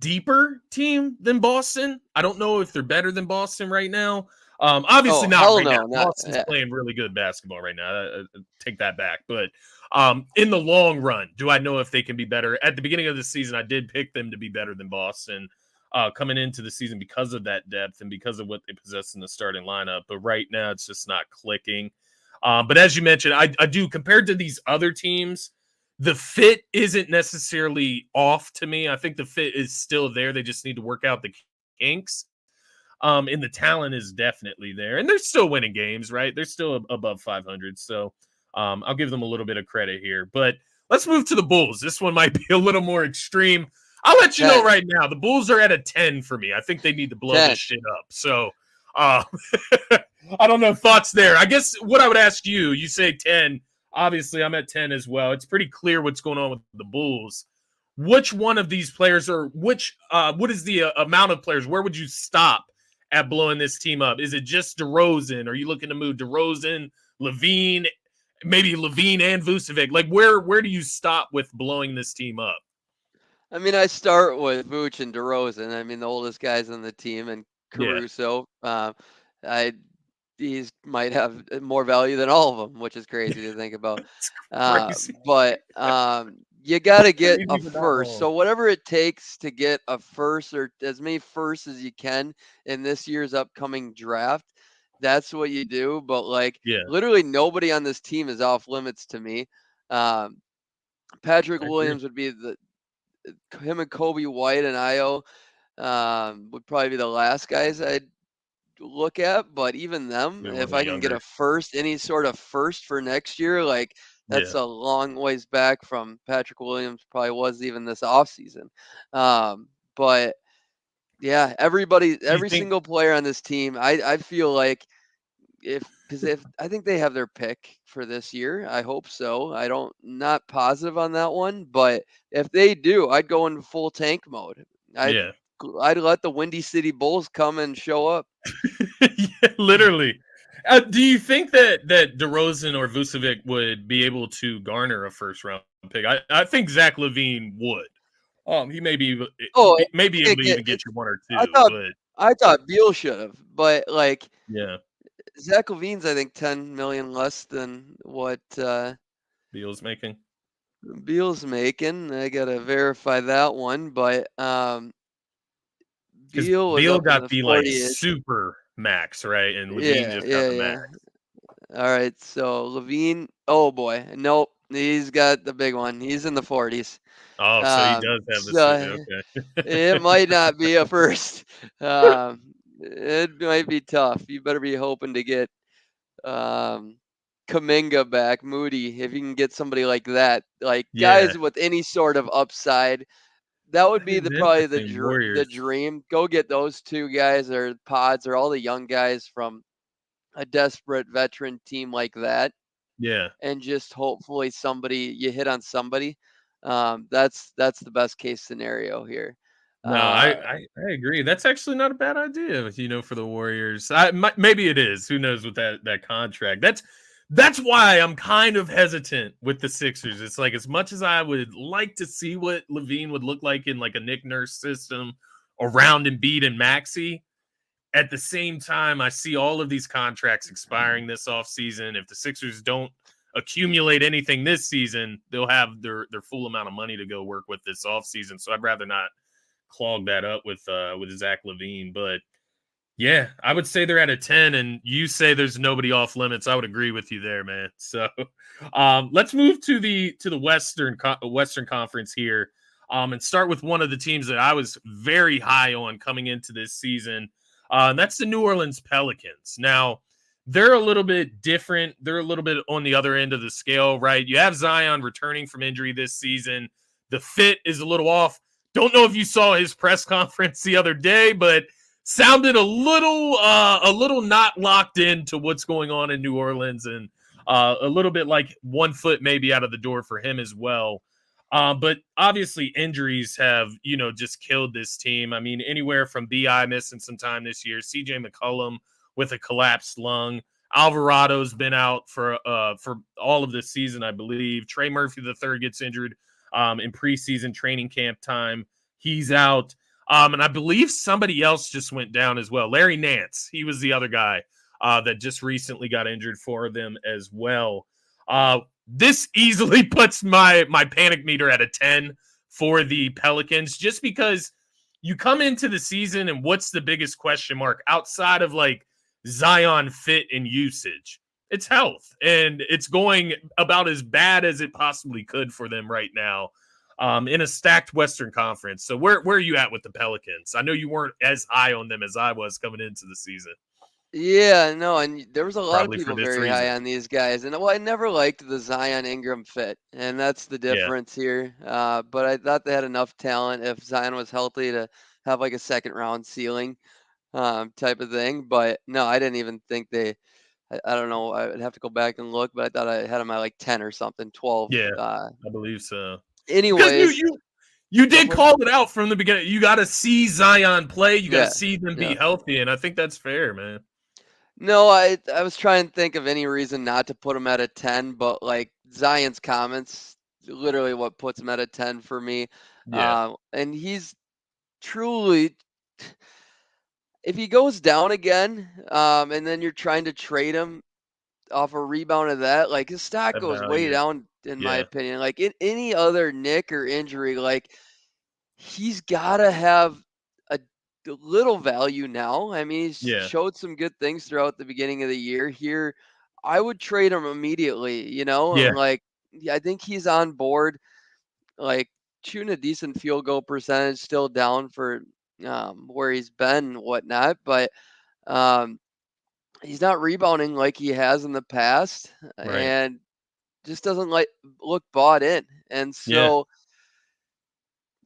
deeper team than Boston. I don't know if they're better than Boston right now. Obviously Oh not hell right now. no, not Boston's yeah. playing really good basketball right now. Take that back. But in the long run, do I know if they can be better? At the beginning of the season, I did pick them to be better than Boston coming into the season because of that depth and because of what they possess in the starting lineup. But right now, it's just not clicking. But as you mentioned, I do compared to these other teams, the fit isn't necessarily off to me. I think the fit is still there. They just need to work out the kinks. And the talent is definitely there. And they're still winning games, right? They're still above 500. So I'll give them a little bit of credit here. But let's move to the Bulls. This one might be a little more extreme. I'll let you know 10, right now. The Bulls are at a 10 for me. I think they need to blow 10. this shit up. So uh, I don't know thoughts there. I guess what I would ask you, you say 10. Obviously, I'm at 10 as well. It's pretty clear what's going on with the Bulls. Which one of these players or what is the amount of players? Where would you stop at blowing this team up? Is it just DeRozan? Are you looking to move DeRozan, Levine, maybe Levine and Vucevic? Like where do you stop with blowing this team up? I mean, I start with Vooch and DeRozan. I mean, the oldest guys on the team, and Yeah, Caruso. I These might have more value than all of them, which is crazy to think about. it's crazy. But you got to get Crazy a but not first. wrong. So whatever it takes to get a first or as many firsts as you can in this year's upcoming draft, that's what you do. But like Yeah, literally nobody on this team is off limits to me. Um, Patrick I agree. Williams would be him and Kobe White and Io would probably be the last guys I'd look at, but even them, Maybe a if little I can get younger. a first, any sort of first for next year, like Yeah. that's a long ways back from Patrick Williams probably was even this offseason. But yeah, Do you every think single player on this team, I feel like if I think they have their pick for this year, I hope so. I don't not positive on that one, but if they do, I'd go into full tank mode. I'd yeah. I'd let the Windy City Bulls come and show up. Yeah, literally. Do you think that DeRozan or Vucevic would be able to garner a first round pick? I think Zach Levine would. He Oh, may it's be gonna able to get even get it's you one or I two, thought but I thought Beal should have, but like yeah, Zach Levine's I think 10 million less than what Beal's making. Beal's making. I gotta verify that one, but Because Beal was Beal up in got the the like 40-ish. super max, right? And Levine Yeah, just got yeah, the max. yeah. All right, so Levine, oh boy, nope, he's got the big one. He's in the 40s. Oh, so he does have the So okay. it might not be a first. It might be tough. You better be hoping to get um, Kuminga back, Moody, if you can get somebody like that, like Yeah, guys with any sort of upside. That would that be is the probably interesting. the Warriors. dream. Go get those two guys or Pods or all the young guys from a desperate veteran team like that, Yeah. and just hopefully you hit on somebody. That's the best case scenario here. No, Uh, I agree. That's actually not a bad idea, for the Warriors. Maybe it is. Who knows with that contract? That's why I'm kind of hesitant with the Sixers. It's like as much as I would like to see what Levine would look like in like a Nick Nurse system around Embiid and Maxey, at the same time, I see all of these contracts expiring this offseason. If the Sixers don't accumulate anything this season, they'll have their full amount of money to go work with this offseason. So I'd rather not clog that up with Zach LaVine. But yeah, I would say they're at a 10, and you say there's nobody off limits. I would agree with you there, man. So let's move to the Western Conference here, and start with one of the teams that I was very high on coming into this season, and that's the New Orleans Pelicans. Now, they're a little bit different. They're a little bit on the other end of the scale, right? You have Zion returning from injury this season. The fit is a little off. Don't know if you saw his press conference the other day, but sounded a little not locked into what's going on in New Orleans, and a little bit like 1 foot maybe out of the door for him as well. But obviously injuries have, just killed this team. I mean, anywhere from BI missing some time this year, CJ McCollum with a collapsed lung. Alvarado's been out for all of this season, I believe. Trey Murphy III gets injured in preseason training camp time. He's out. And I believe somebody else just went down as well. Larry Nance, he was the other guy that just recently got injured for them as well. This easily puts my panic meter at a 10 for the Pelicans, just because you come into the season and what's the biggest question mark outside of like Zion fit and usage? It's health, and it's going about as bad as it possibly could for them right now. In a stacked Western Conference. So where are you at with the Pelicans? I know you weren't as high on them as I was coming into the season, yeah, no, and there was a lot of probably for people this very high reason. on these guys, and well, I never liked the Zion Ingram fit, and that's the Yeah, difference here. But I thought they had enough talent if Zion was healthy to have like a second round ceiling type of thing. But no, I didn't even think they. I don't know. I would have to go back and look, but I thought I had them at like 10 or something, 12. yeah, I believe so. Because you Anyways, you you go did for it. call it out from the beginning. You got to see Zion play. You got to Yeah, see them be yeah. healthy, and I think that's fair, man. No, I was trying to think of any reason not to put him at a 10, but like Zion's comments, literally what puts him at a 10 for me. Yeah, And he's truly, if he goes down again, and then you're trying to trade him off a rebound of that, like his stock that goes way value. down, in my Yeah, opinion. Like in any other nick or injury, like he's got to have a little value now. I mean, he's yeah, showed some good things throughout the beginning of the year. Here, I would trade him immediately, yeah. and like yeah, I think he's on board, like shooting a decent field goal percentage, still down for where he's been and whatnot, but um, he's not rebounding like he has in the past, Right. and just doesn't like look bought in. And Yeah, so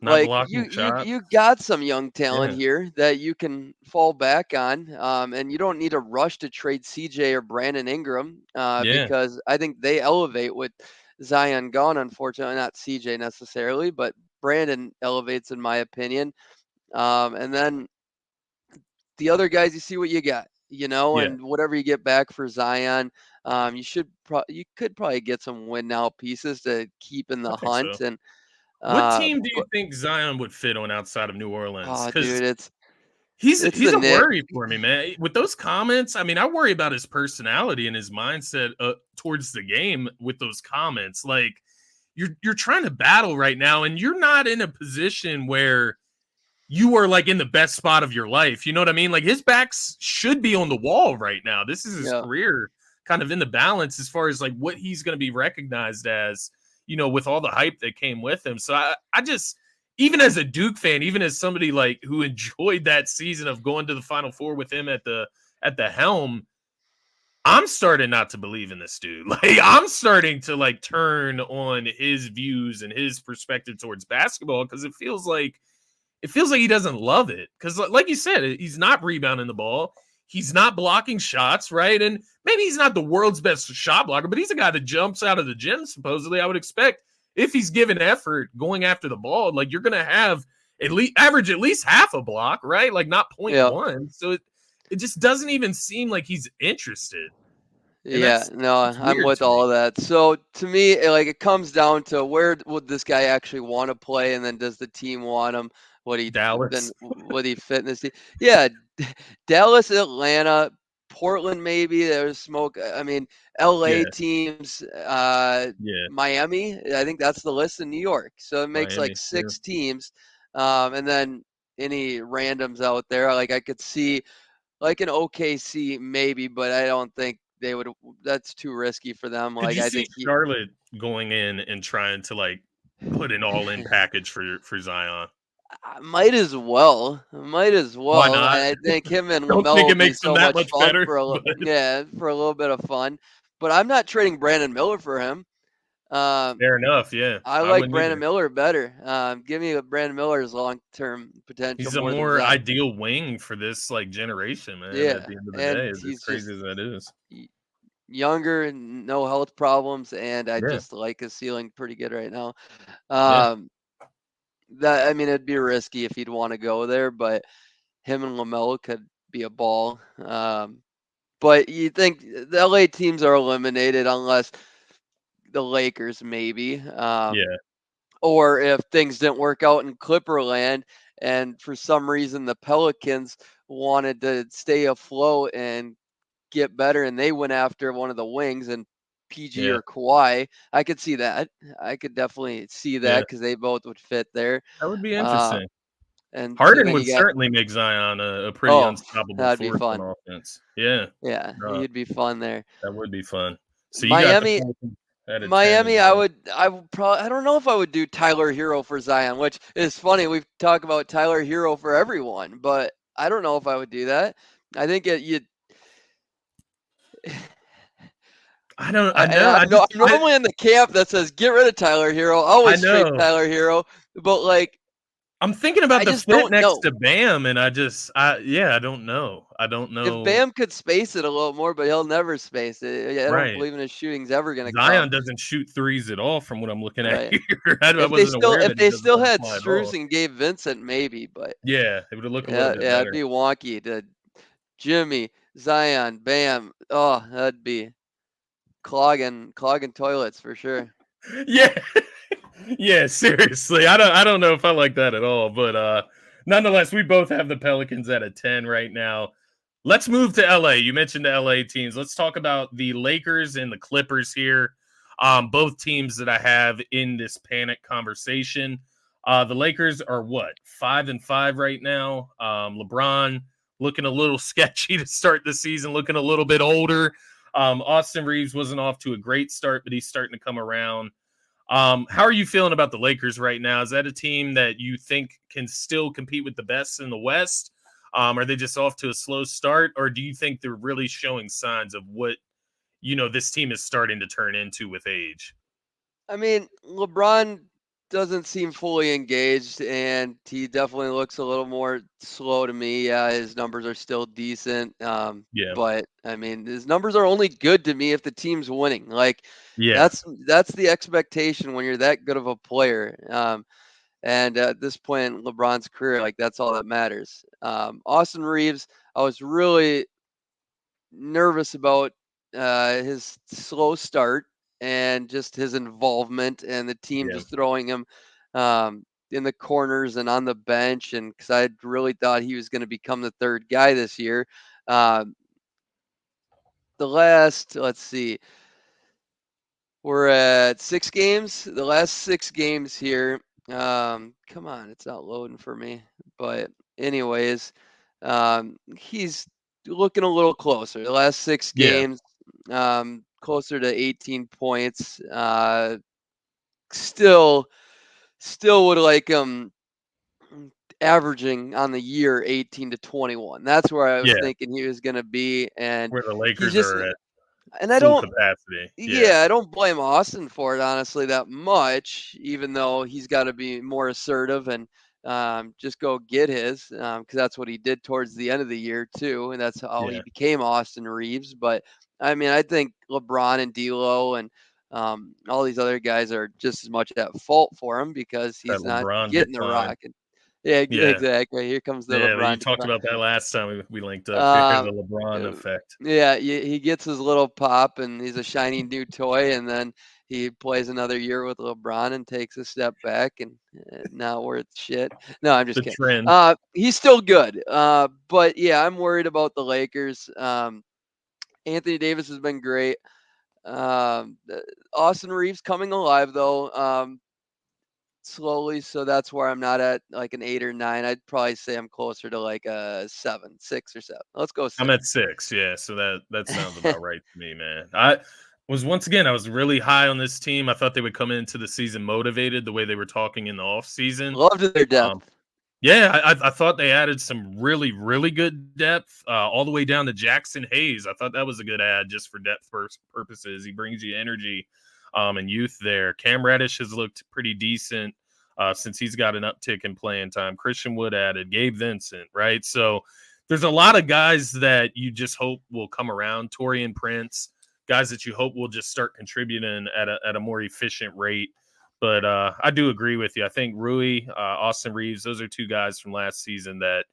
not like blocking you shots. got some young talent Yeah, here that you can fall back on, and you don't need to rush to trade CJ or Brandon Ingram, yeah. because I think they elevate with Zion gone. Unfortunately, not CJ necessarily, but Brandon elevates in my opinion. And then the other guys, you see what you got, Yeah, and whatever you get back for Zion, you could probably get some win now pieces to keep in I the think so. hunt. And What team do you but think Zion would fit on outside of New Orleans? oh, Because dude, he's it's he's the a Nick. worry for me, man. With those comments, I mean, I worry about his personality and his mindset towards the game with those comments. Like you're trying to battle right now, and you're not in a position where you are like in the best spot of your life. You know what I mean? Like his backs should be on the wall right now. This is his Yeah. career kind of in the balance as far as like what he's going to be recognized as, with all the hype that came with him. So I just, even as a Duke fan, even as somebody like who enjoyed that season of going to the Final Four with him at the helm, I'm starting not to believe in this dude. Like I'm starting to like turn on his views and his perspective towards basketball because it feels like he doesn't love it. Because like you said, he's not rebounding the ball. He's not blocking shots, right? And maybe he's not the world's best shot blocker, but he's a guy that jumps out of the gym, supposedly. I would expect if he's given effort going after the ball, like you're going to have at least average at least half a block, right? Like not point Yeah. one. So it just doesn't even seem like he's interested. And Yeah, that's no, it's I'm weird with to me. all of that. So to me, it comes down to where would this guy actually want to play, and then does the team want him? Dallas. Would he fit in this team? Yeah, Dallas, Atlanta, Portland, maybe there's smoke. I mean, Yeah. LA teams, Yeah. Miami. I think that's the list in New York. So it makes like Miami. Yeah. 6 teams, and then any randoms out there. Like I could see like an OKC maybe, but I don't think they would. That's too risky for them. Could Like you I see think he Charlotte going in and trying to like put an all-in package for Zion? might as well, might as Why well. not? And I think him and Don't Lamelo think will it be makes them so that much much fun better, for but for a little bit of fun. But I'm not trading Brandon Miller for him. Um, fair enough. Yeah, I I like wouldn't Brandon either. Miller better. Give me Brandon Miller's long term potential He's a more than more Zion. ideal wing for this like generation, man. At Yeah, the end of the day, and as he's crazy just as that is. younger, no health problems, and I Yeah, just like his ceiling pretty good right now. yeah, Um, that I mean, it'd be risky if he'd want to go there, but him and Lamelo could be a ball. But you think the LA teams are eliminated unless the Lakers maybe, yeah, or if things didn't work out in Clipperland, and for some reason the Pelicans wanted to stay afloat and get better, and they went after one of the wings and PG yeah, or Kawhi. I could see that. I could definitely see that yeah. because they both would fit there. That would be Uh, interesting. and too Harden would many guys. certainly make Zion a pretty Oh, unstoppable that'd be force on fun. offense. Yeah, Yeah, uh, he'd be fun there. that would be fun. So you got the Miami, Pelicans at a 10 as Miami, well. I would probably, I don't know if I would do Tyler Hero for Zion, which is funny. We've talked about Tyler Hero for everyone, but I don't know if I would do that. I think you. I don't. I And know. I'm normally in the camp that says get rid of Tyler Hero, I always trade know. Tyler Hero, but like I'm thinking I about the just fit don't next know to Bam, and I don't know. I don't if know. Bam could space it a little more, but he'll never space it. I don't Right. believe in his shooting's ever gonna come. Zion doesn't shoot threes at all from what I'm looking at Right. here. I wasn't aware If that he they doesn't still let it had fly at Struce all. and Gabe Vincent, maybe, but Yeah, it would look a little yeah, bit yeah, it'd better. be wonky to Jimmy, Zion, Bam. Oh, that'd be clogging toilets for sure. Yeah. Yeah, seriously. I don't know if I like that at all, but nonetheless, we both have the Pelicans at a 10 right now. Let's move to LA. You mentioned the LA teams. Let's talk about the Lakers and the Clippers here. Both teams that I have in this panic conversation. The Lakers are what, 5-5 right now. LeBron looking a little sketchy to start the season, looking a little bit older. Austin Reeves wasn't off to a great start, but he's starting to come around. How are you feeling about the Lakers right now? Is that a team that you think can still compete with the best in the West? Are they just off to a slow start, or do you think they're really showing signs of what this team is starting to turn into with age? I mean, LeBron doesn't seem fully engaged, and he definitely looks a little more slow to me. Yeah, his numbers are still decent, Yeah, but I mean, his numbers are only good to me if the team's winning. Like yeah, that's the expectation when you're that good of a player. And at this point in LeBron's career, like that's all that matters. Austin Reeves, I was really nervous about his slow start and just his involvement and the team yeah, just throwing him in the corners and on the bench. And because I really thought he was going to become the third guy this year. Um, let's see, we're at 6 games. The last 6 games here, Come on, it's not loading for me. But anyways, he's looking a little closer. The last 6 Yeah. games, closer to 18 points. Still, still would like him averaging on the year 18 to 21. That's where I was Yeah. thinking he was going to be, and Where the he's Lakers just. are at And I full don't. capacity. Yeah. Yeah, I don't blame Austin for it, honestly, that much, even though he's got to be more assertive and just go get his, because that's what he did towards the end of the year, too. And that's how he Yeah. became Austin Reeves. But I mean, I think LeBron and D'Lo and all these other guys are just as much at fault for him because That he's not LeBron getting the decline. rock. And yeah, Yeah. exactly. Here comes the Yeah. You LeBron talked decline. about that last time we linked up here, Um, the LeBron uh, effect. yeah, he gets his little pop, and he's a shiny new toy, and then he plays another year with LeBron and takes a step back, and not worth shit. No, I'm just The kidding. trend. He's still good, but yeah, I'm worried about the Lakers. Anthony Davis has been great. Austin Reeves coming alive though. Slowly, so that's where I'm not at like an 8 or 9. I'd probably say I'm closer to like a 7, 6 or 7. Let's go I'm 6. at 6, yeah, so that sounds about right to me, man. I was really high on this team. I thought they would come into the season motivated the way they were talking in the offseason. Loved their Um, depth. yeah, I thought they added some really, really good depth, all the way down to Jackson Hayes. I thought that was a good add just for depth purposes. He brings you energy, and youth there. Cam Reddish has looked pretty decent since he's got an uptick in playing time. Christian Wood added, Gabe Vincent, right? So there's a lot of guys that you just hope will come around. Torian Prince, guys that you hope will just start contributing at a more efficient rate. But I do agree with you. I think Rui, Austin Reeves, those are two guys from last season that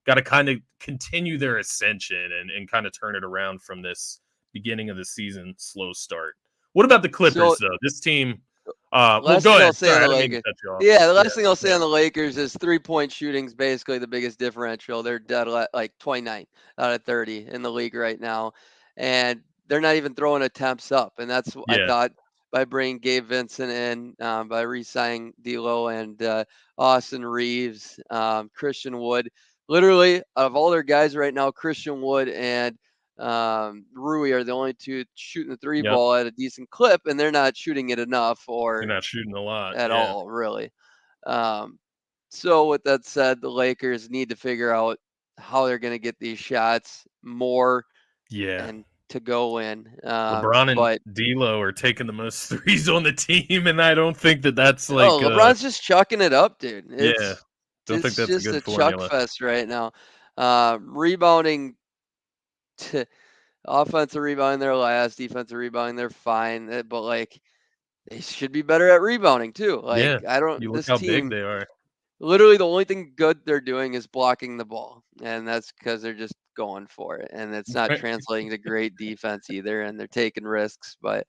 got to kind of continue their ascension and kind of turn it around from this beginning of the season slow start. What about the So Clippers, though? This team, well, last go thing ahead. I'll say on Sorry, the I didn't mean to Lakers. cut you off. Yeah, the Yeah, last thing I'll go say on ahead. the Lakers is 3-point shooting is basically the biggest differential. They're dead like 29 out of 30 in the league right now, and they're not even throwing attempts up. And that's I Yeah, thought by bringing Gabe Vincent in, by re-signing D'Lo and Austin Reeves, Christian Wood. Literally, out of all their guys right now, Christian Wood and Rui are the only two shooting the three yep. ball at a decent clip, and they're not shooting it enough They're or not shooting a lot. at Yeah, all, really. Um, so with that said, the Lakers need to figure out how they're going to get these shots more yeah. and to go in. LeBron and But D'Lo are taking the most threes on the team, and I don't think that that's like, oh, LeBron's just chucking it up, dude. yeah, It's don't think it's that's a just good a chuck formula. fest right now. Rebounding, to, offensive rebounding, they're last. Defensive rebounding, they're fine. But like they should be better at rebounding too. Like Yeah, I don't. you look This how big team. they are. Literally, the only thing good they're doing is blocking the ball, and that's because they're just going for it, and it's not translating to great defense either, and they're taking risks. But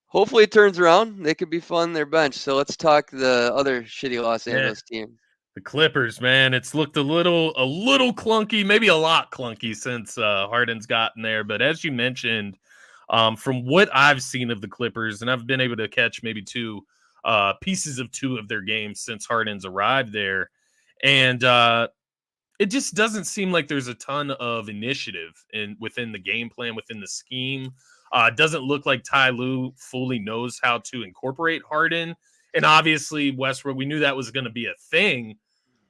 hopefully, it turns around. They could be fun. Their bench. So let's talk the other shitty Los Yeah, Angeles team. the Clippers, man, it's looked a little clunky, maybe a lot clunky since Harden's gotten there. But as you mentioned, from what I've seen of the Clippers, and I've been able to catch maybe pieces of two of their games since Harden's arrived there, and it just doesn't seem like there's a ton of initiative within the game plan, within the scheme. It doesn't look like Ty Lue fully knows how to incorporate Harden. And obviously, Westbrook, we knew that was going to be a thing,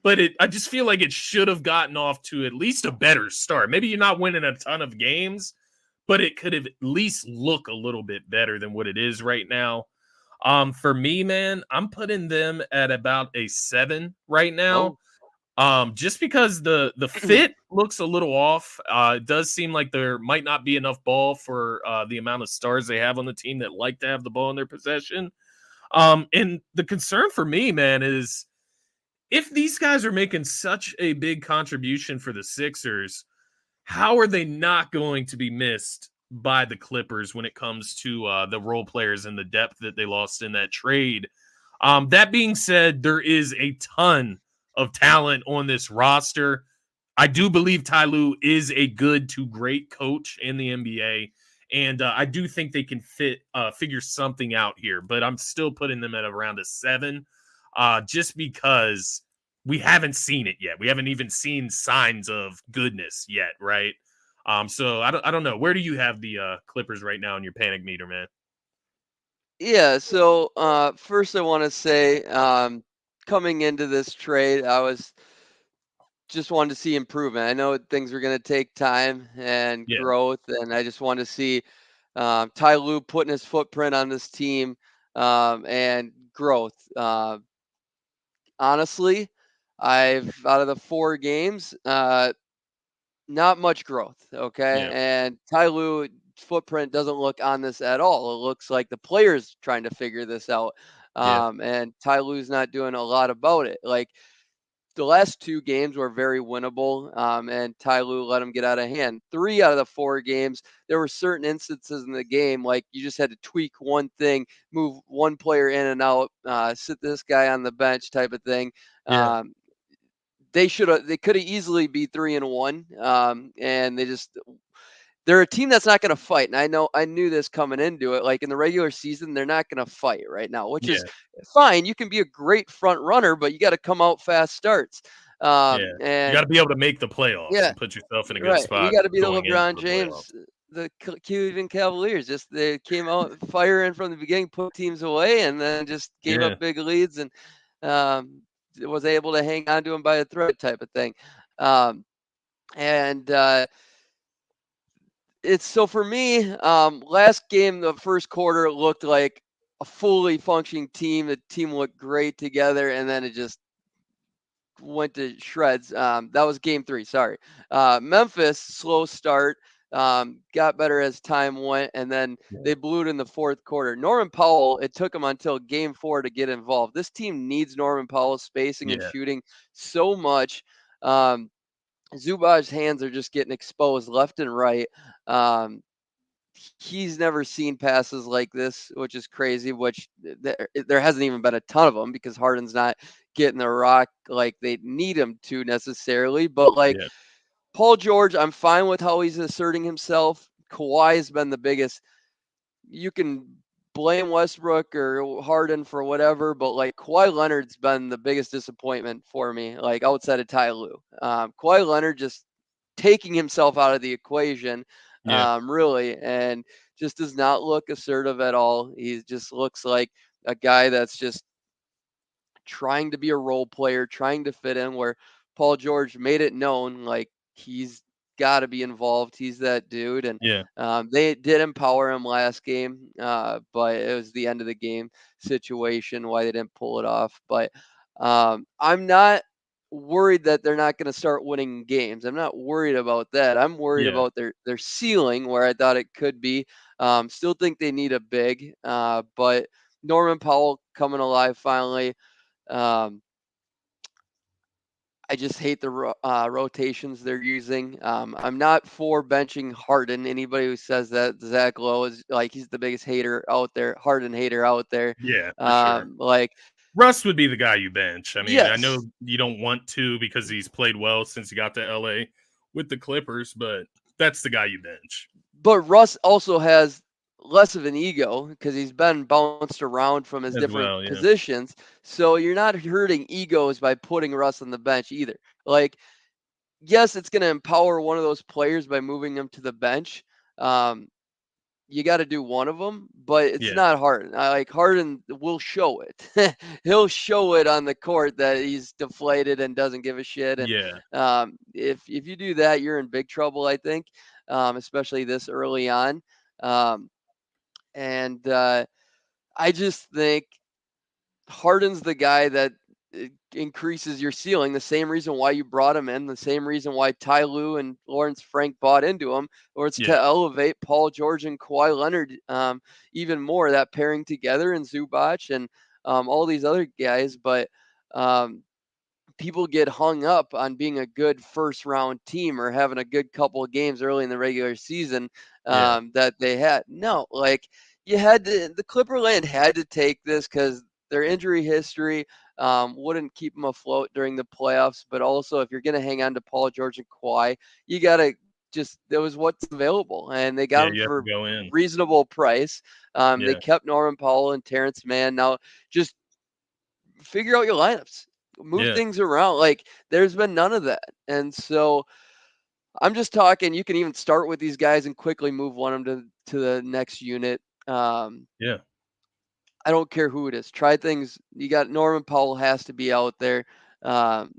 but I just feel like it should have gotten off to at least a better start. Maybe you're not winning a ton of games, but it could have at least look a little bit better than what it is right now. For me, man, I'm putting them at about a 7 right now. Oh, Just because the fit looks a little off. It does seem like there might not be enough ball for the amount of stars they have on the team that like to have the ball in their possession. And the concern for me, man, is if these guys are making such a big contribution for the Sixers, how are they not going to be missed by the Clippers when it comes to the role players and the depth that they lost in that trade? That being said, there is a ton of talent on this roster. I do believe Ty Lue is a good to great coach in the NBA. And I do think they can figure something out here, but I'm still putting them at around a 7, just because we haven't seen it yet. We haven't even seen signs of goodness yet, right? So I don't know. Where do you have the Clippers right now in your panic meter, man? Yeah, so first I want to say, coming into this trade, I was just wanted to see improvement. I know things were going to take time and Yeah, growth, and I just wanted to see Ty Lue putting his footprint on this team, and growth. Honestly, I've out of the 4 games, not much growth. Okay, yeah, and Ty Lue footprint doesn't look on this at all. It looks like the players trying to figure this out, yeah, and Ty Lue's not doing a lot about it. Like, the last 2 games were very winnable, and Ty Lue let him get out of hand. 3 out of the 4 games, there were certain instances in the game, like you just had to tweak one thing, move one player in and out, sit this guy on the bench type of thing. yeah, Um, they could have easily be 3-1, and they're a team that's not going to fight. And I knew this coming into it. Like, in the regular season, they're not going to fight right now, which is yeah, fine. You can be a great front runner, but you got to come out fast starts. yeah. You got And to be able to make the playoffs yeah, and put yourself in a good right. You spot got to be the going into LeBron the playoffs. James, the Cleveland Cavaliers. Just they came out firing from the beginning, put teams away, and then just gave Yeah, up big leads and um, was able to hang on to them by a thread type of thing. Um, and It's so for me, last game, the first quarter looked like a fully functioning team. The team looked great together, and then it just went to shreds. That was game 3. Sorry. Memphis, slow start, got better as time went, and then yeah, they blew it in the fourth quarter. Norman Powell, it took him until game 4 to get involved. This team needs Norman Powell spacing and yeah, shooting so much. Um, Zubac's hands are just getting exposed left and right. Um, he's never seen passes like this, which is crazy. Which there hasn't even been a ton of them because Harden's not getting the rock like they need him to necessarily. But like yeah, Paul George, I'm fine with how he's asserting himself. Kawhi has been the biggest. You can blame Westbrook or Harden for whatever, but like Kawhi Leonard's been the biggest disappointment for me, like outside of Ty Lue. Kawhi Leonard just taking himself out of the equation, yeah, really, and just does not look assertive at all. He just looks like a guy that's just trying to be a role player, trying to fit in where Paul George made it known like he's got to be involved. He's that dude. And yeah, they did empower him last game, but it was the end of the game situation why they didn't pull it off. But I'm not worried that they're not going to start winning games. I'm not worried about that. I'm worried yeah, about their ceiling where I thought it could be. Still think they need a big, but Norman Powell coming alive finally. Um, I just hate the rotations they're using. I'm not for benching Harden. Anybody who says that Zach Lowe is like he's the biggest hater out there, Harden hater out there. yeah, for sure. Like Russ would be the guy you bench. I mean, I know yes, you don't want to because he's played well since he got to LA with the Clippers, but that's the guy you bench but Russ also has less of an ego because he's been bounced around from his as different well. Yeah, positions. So you're not hurting egos by putting Russ on the bench either. Like yes, it's going to empower one of those players by moving them to the bench. Um, you got to do one of them, but it's yeah, not Harden. I like Harden will show it. He'll show it on the court that he's deflated and doesn't give a shit. And yeah, if you do that, you're in big trouble. I think, especially this early on. Um, and I just think Harden's the guy that increases your ceiling. The same reason why you brought him in, the same reason why Ty Lue and Lawrence Frank bought into him, or it's to yeah, elevate Paul George and Kawhi Leonard even more. That pairing together and Zubac and all these other guys, but um, people get hung up on being a good first round team or having a good couple of games early in the regular season yeah, that they had. No, like you had to, the Clipperland had to take this because their injury history wouldn't keep them afloat during the playoffs. But also, if you're going to hang on to Paul George and Kawhi, you got to just that was what's available, and they got Yeah, him you have to for go in. reasonable price. They Yeah, kept Norman Powell and Terrence Mann. Now just figure out your lineups, move yeah, things around. Like there's been none of that, and so I'm just talking. You can even start with these guys and quickly move one of them to the next unit. yeah. I don't care who it is. Try things. You got Norman Powell has to be out there. Um,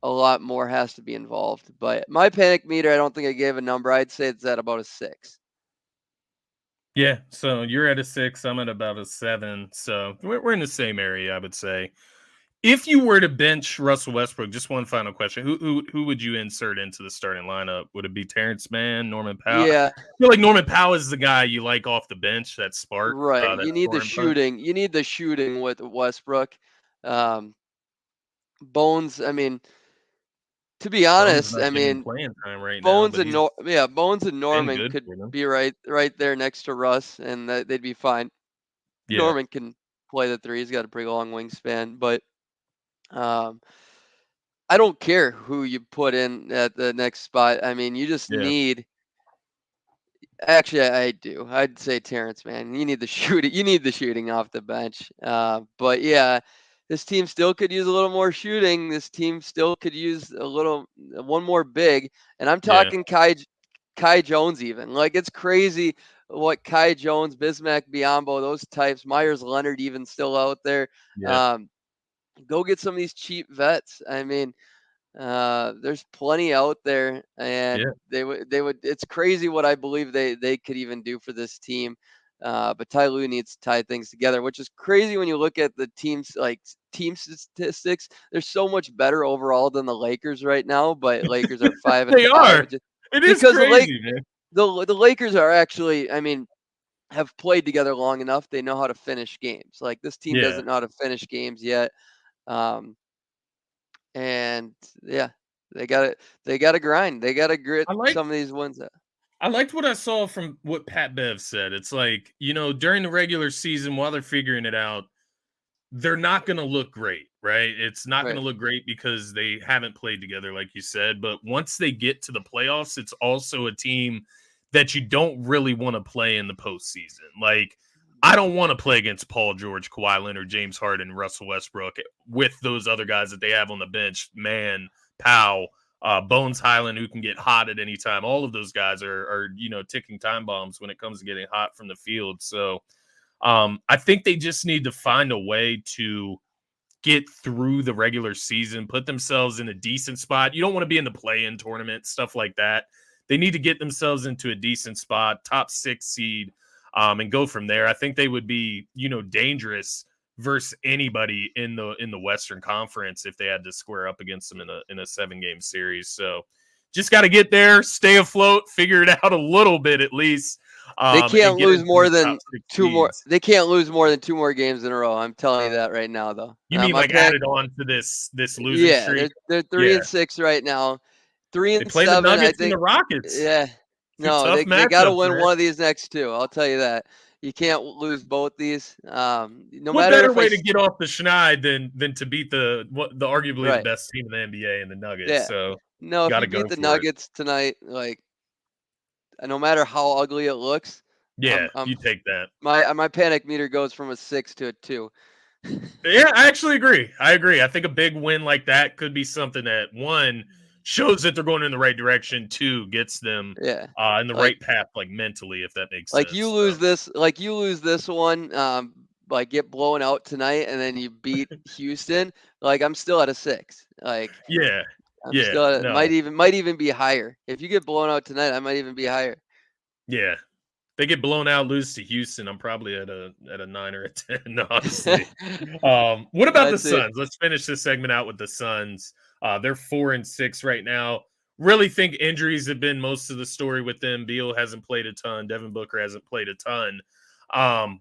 a lot more has to be involved. But my panic meter, I don't think I gave a number. I'd say it's at about a 6. Yeah, so you're at a 6, I'm at about a 7, so we're in the same area, I would say. If you were to bench Russell Westbrook, just one final question, who would you insert into the starting lineup? Would it be Terrence Mann, Norman Powell? I Yeah, feel like Norman Powell is the guy you like off the bench, that spark, right. that You need the scoring punch. shooting. You need the shooting with Westbrook. Um, Bones. I mean, to be Bones honest, not I getting mean, playing time right now, but he's Bones and been Norman good could for them. be right there next to Russ, and they'd be fine. Yeah, Norman can play the three. He's got a pretty long wingspan, but um, I don't care who you put in at the next spot. I mean, you just yeah. need. Actually, I do. I'd say Terrence, man. You need the shooting. You need the shooting off the bench. But yeah, this team still could use a little more shooting. This team still could use one more big. And I'm Yeah, talking Kai Jones even. Like it's crazy what Kai Jones, Bismack Biyombo, those types, Myers Leonard even still out there. yeah, Um, go get some of these cheap vets. I mean, there's plenty out there, yeah, and they would. It's crazy what I believe they could even do for this team. But Ty Lue needs to tie things together, which is crazy when you look at the teams like team statistics. They're so much better overall than the Lakers right now, but Lakers are 5-5 they are. just It is because crazy, man. the Lakers are actually, I mean, have played together long enough. They know how to finish games. Like this team Yeah, doesn't know how to finish games yet. Um, and yeah, they got to grind. They got to grit I liked some of these ones out. I liked what I saw from what Pat Bev said. It's like, during the regular season while they're figuring it out, they're not going to look great, right? It's not going Right. to look great because they haven't played together, like you said. But once they get to the playoffs, it's also a team that you don't really want to play in the postseason. Like, I don't want to play against Paul George, Kawhi Leonard, James Harden, Russell Westbrook with those other guys that they have on the bench. Man, Powell, Bones Highland, who can get hot at any time. All of those guys are ticking time bombs when it comes to getting hot from the field. So I think they just need to find a way to get through the regular season, put themselves in a decent spot. You don't want to be in the play-in tournament, stuff like that. They need to get themselves into a decent spot, top 6 seed, and go from there. I think they would be, dangerous versus anybody in the Western Conference if they had to square up against them in a 7-game series. So just got to get there, stay afloat, figure it out a little bit at least, They and can't get lose into more those top than 6 two more. seeds. They can't lose more than 2 more games in a row. I'm telling you that right now, though. You mean My like panic. added on to this losing Yeah, streak? they're three Yeah. and six right now. Three They and play the seven, I Nuggets and the think. Rockets. Yeah. 2 No, tough they got to matchups, win man. one of these next two. I'll tell you that. You can't lose both these. No What matter better if way to get off the schneid than to beat the arguably the right. best team in the NBA and the Nuggets? Yeah. So No, if got you to beat go the for it. Nuggets tonight, like no matter how ugly it looks, Yeah, I'm you take that. my panic meter goes from a 6 to a 2. Yeah, I actually agree. I agree. I think a big win like that could be something that one shows that they're going in the right direction. Two gets them Yeah. in the Like right path, like mentally, if that makes like you sense. lose So this like you lose this one, like get blown out tonight and then you beat Houston, like I'm still at a 6. Like yeah, I'm yeah, still at, no, might even be higher. If you get blown out tonight, I might even be higher. yeah. They get blown out, lose to Houston. I'm probably at a 9 or a 10, honestly. What about the That's it. Suns? Let's finish this segment out with the Suns. They're 4-6 right now. Really think injuries have been most of the story with them. Beal hasn't played a ton. Devin Booker hasn't played a ton.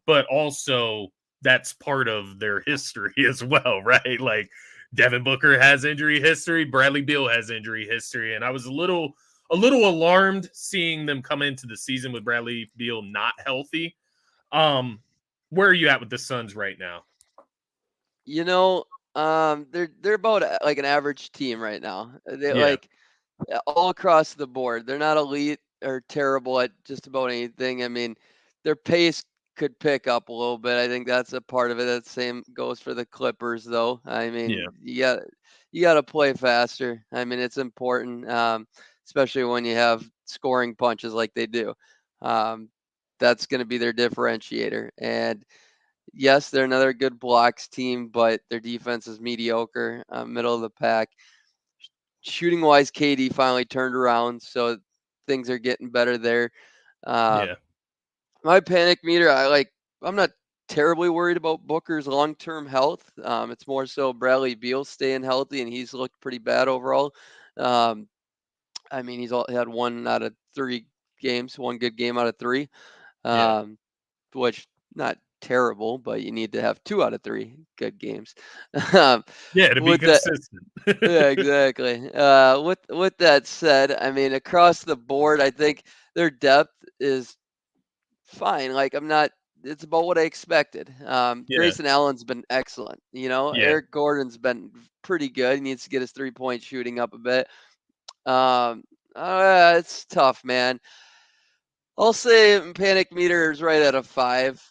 But also that's part of their history as well, right? Like Devin Booker has injury history, Bradley Beal has injury history, and I was a little alarmed seeing them come into the season with Bradley Beal not healthy. Um, where are you at with the Suns right now? You know, they're about like an average team right now. They Yeah, like all across the board. They're not elite or terrible at just about anything. I mean, their pace could pick up a little bit. I think that's a part of it. That same goes for the Clippers, though. I Yeah, mean, you got to play faster. I mean, it's important, especially when you have scoring punches like they do. Um, that's going to be their differentiator. And yes, they're another good blocks team, but their defense is mediocre, middle of the pack. Shooting wise, KD finally turned around, so things are getting better there. yeah, Um, my panic meter, I'm not terribly worried about Booker's long term health. It's more so Bradley Beal staying healthy, and he's looked pretty bad overall. Um, I mean, had 1 out of 3 games, one good game out of 3, yeah, um, which not terrible, but you need to have 2 out of 3 good games. um, yeah. To be with that, consistent. yeah, exactly. With that said, I mean, across the board, I think their depth is fine. Like I'm not. It's about what I expected. Yeah, Grayson Allen's been excellent. yeah, Eric Gordon's been pretty good. He needs to get his 3-point shooting up a bit. Um, it's tough, man. I'll say panic meter is right at a 5.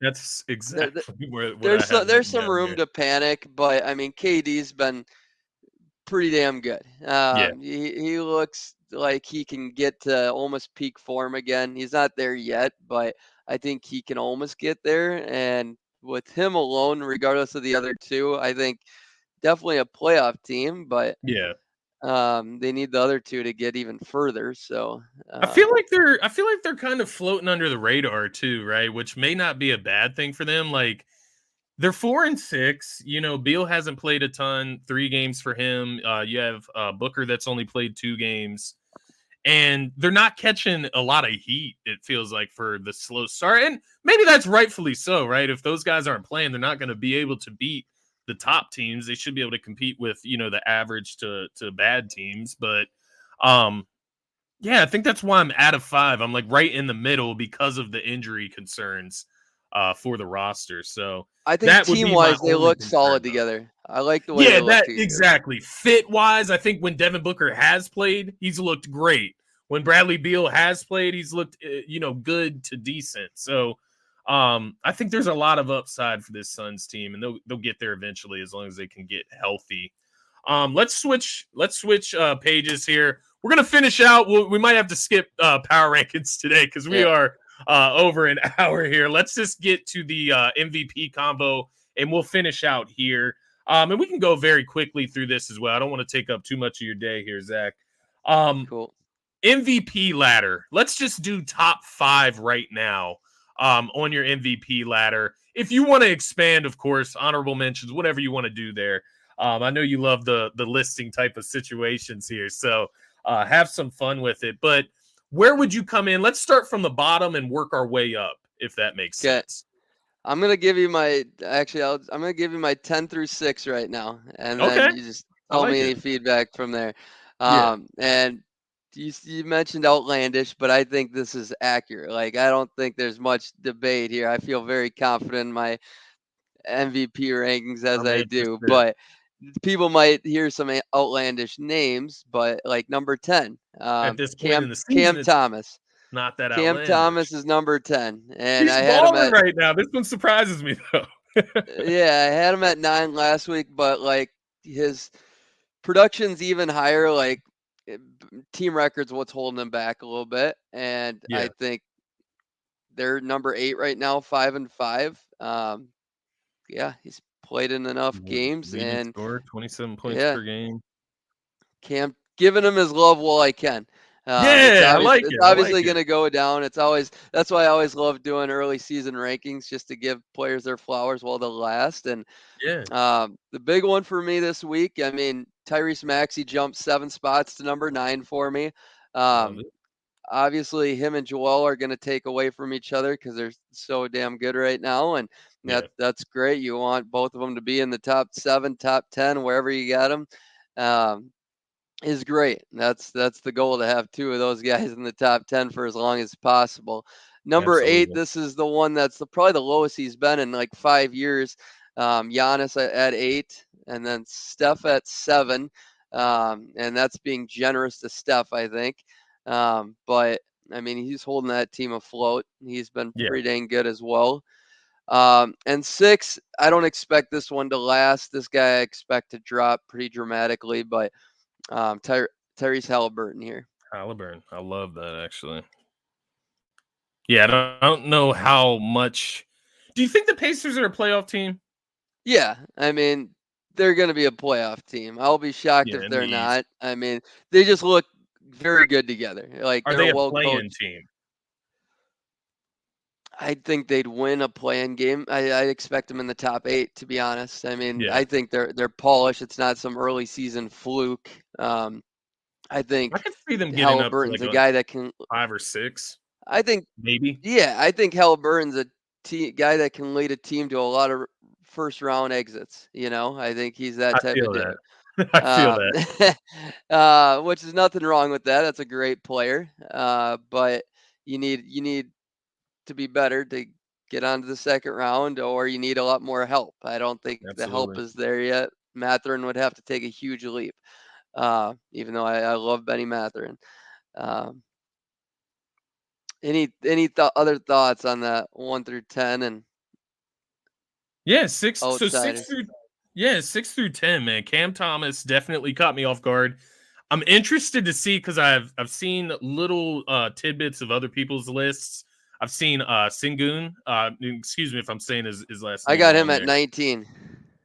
that's There, exactly what I there's had there's written some down room here. to panic, but I mean KD's been pretty damn good. Yeah, He looks like he can get to almost peak form again. He's not there yet, but I think he can almost get there. And with him alone, regardless of the other two, I think definitely a playoff team. But yeah. they need the other two to get even further. So I feel like they're kind of floating under the radar too, right? Which may not be a bad thing for them. Like they're 4-6. You know, Beal hasn't played a ton. 3 games for him. You have Booker that's only played 2 games, and they're not catching a lot of heat. It feels like for the slow start, and maybe that's rightfully so, right? If those guys aren't playing, they're not going to be able to beat the top teams. They should be able to compete with the average to bad teams, but um yeah, I think that's why I'm at a 5. I'm like right in the middle because of the injury concerns for the roster. So I think that would team be my wise, they only look concern solid though. together. I like the way they Yeah, look that together. exactly. Fit wise, I think when Devin Booker has played, he's looked great. When Bradley Beal has played, he's looked good to decent. So I think there's a lot of upside for this Suns team, and they'll get there eventually as long as they can get healthy. Let's switch pages here. We're gonna finish out. We might have to skip power rankings today because we Yeah, are over an hour here. Let's just get to the MVP combo, and we'll finish out here. And we can go very quickly through this as well. I don't want to take up too much of your day here, Zach. Um, cool. MVP ladder. Let's just do top 5 right now on your MVP ladder. If you want to expand, of course, honorable mentions, whatever you want to do there. I know you love the listing type of situations here, so have some fun with it. But where would you come in? Let's start from the bottom and work our way up, if that makes Okay. sense. I'm gonna give you my I'm gonna give you my 10 through 6 right now, and then Okay, you just I tell me like it. any feedback from there. Yeah, And you mentioned outlandish, but I think this is accurate. Like I don't think there's much debate here. I feel very confident in my MVP rankings as I'm I do, interested. but people might hear some outlandish names, but like number 10, At this point Cam in the season, Cam it's Thomas. not that Cam outlandish. Thomas is number 10, and He's I had him balling at right now. This one surprises me though. yeah, I had him at 9 last week, but like his production's even higher. Like team records, what's holding him back a little bit, and Yeah, I think they're number 8 right now, 5-5. Yeah, he's played in enough games, leading and scorer, 27 points yeah, per game. Cam giving him his love while I can. Yeah, I like It's it. I like obviously going it. to go down. It's always That's why I always love doing early season rankings, just to give players their flowers while they last. And Yeah, the big one for me this week, I mean, Tyrese Maxey jumped 7 spots to number 9 for me. love Um, it. Obviously, him and Joel are going to take away from each other because they're so damn good right now, and Yeah, that's great. You want both of them to be in the top 7, top 10, wherever you got them. Um, is great. That's the goal, to have 2 of those guys in the top 10 for as long as possible. Number 8, absolutely. this is the one that's probably the lowest he's been in like 5 years. Giannis at 8, and then Steph at 7. And that's being generous to Steph, I think. But I mean, he's holding that team afloat. He's been Yeah. pretty dang good as well. And 6, I don't expect this one to last. This guy I expect to drop pretty dramatically, but Tyrese Halliburton here. Halliburton. I love that, actually. Yeah, I don't know how much. Do you think the Pacers are a playoff team? Yeah, I mean, they're going to be a playoff team. I'll be shocked Yeah, if in the they're East. not. I mean, they just look very good together. Like Are they're they a well play-in coached. team? I think they'd win a play-in game. I expect them in the top 8, to be honest. I mean, Yeah. I think they're polished. It's not some early season fluke. I I think could see them getting up to Halliburton's like a a guy that can. 5 or 6, I think, maybe. yeah, I think Halliburton's a guy that can lead a team to a lot of first round exits. I think he's that I type of feel dude. that. I feel Um, that. which is nothing wrong with that. That's a great player. But you need to be better to get onto the second round, or you need a lot more help. I don't think the help Absolutely. is there yet. Mathurin would have to take a huge leap, even though I love Benny Mathurin. Um, other thoughts on that 1 through 10 and Yeah, 6 so 6 outsiders? through yeah, 6 through 10, man. Cam Thomas definitely caught me off guard. I'm interested to see because I've seen little tidbits of other people's lists. I've seen Sengun. Excuse me if I'm saying his last I name got him wrong at there. 19.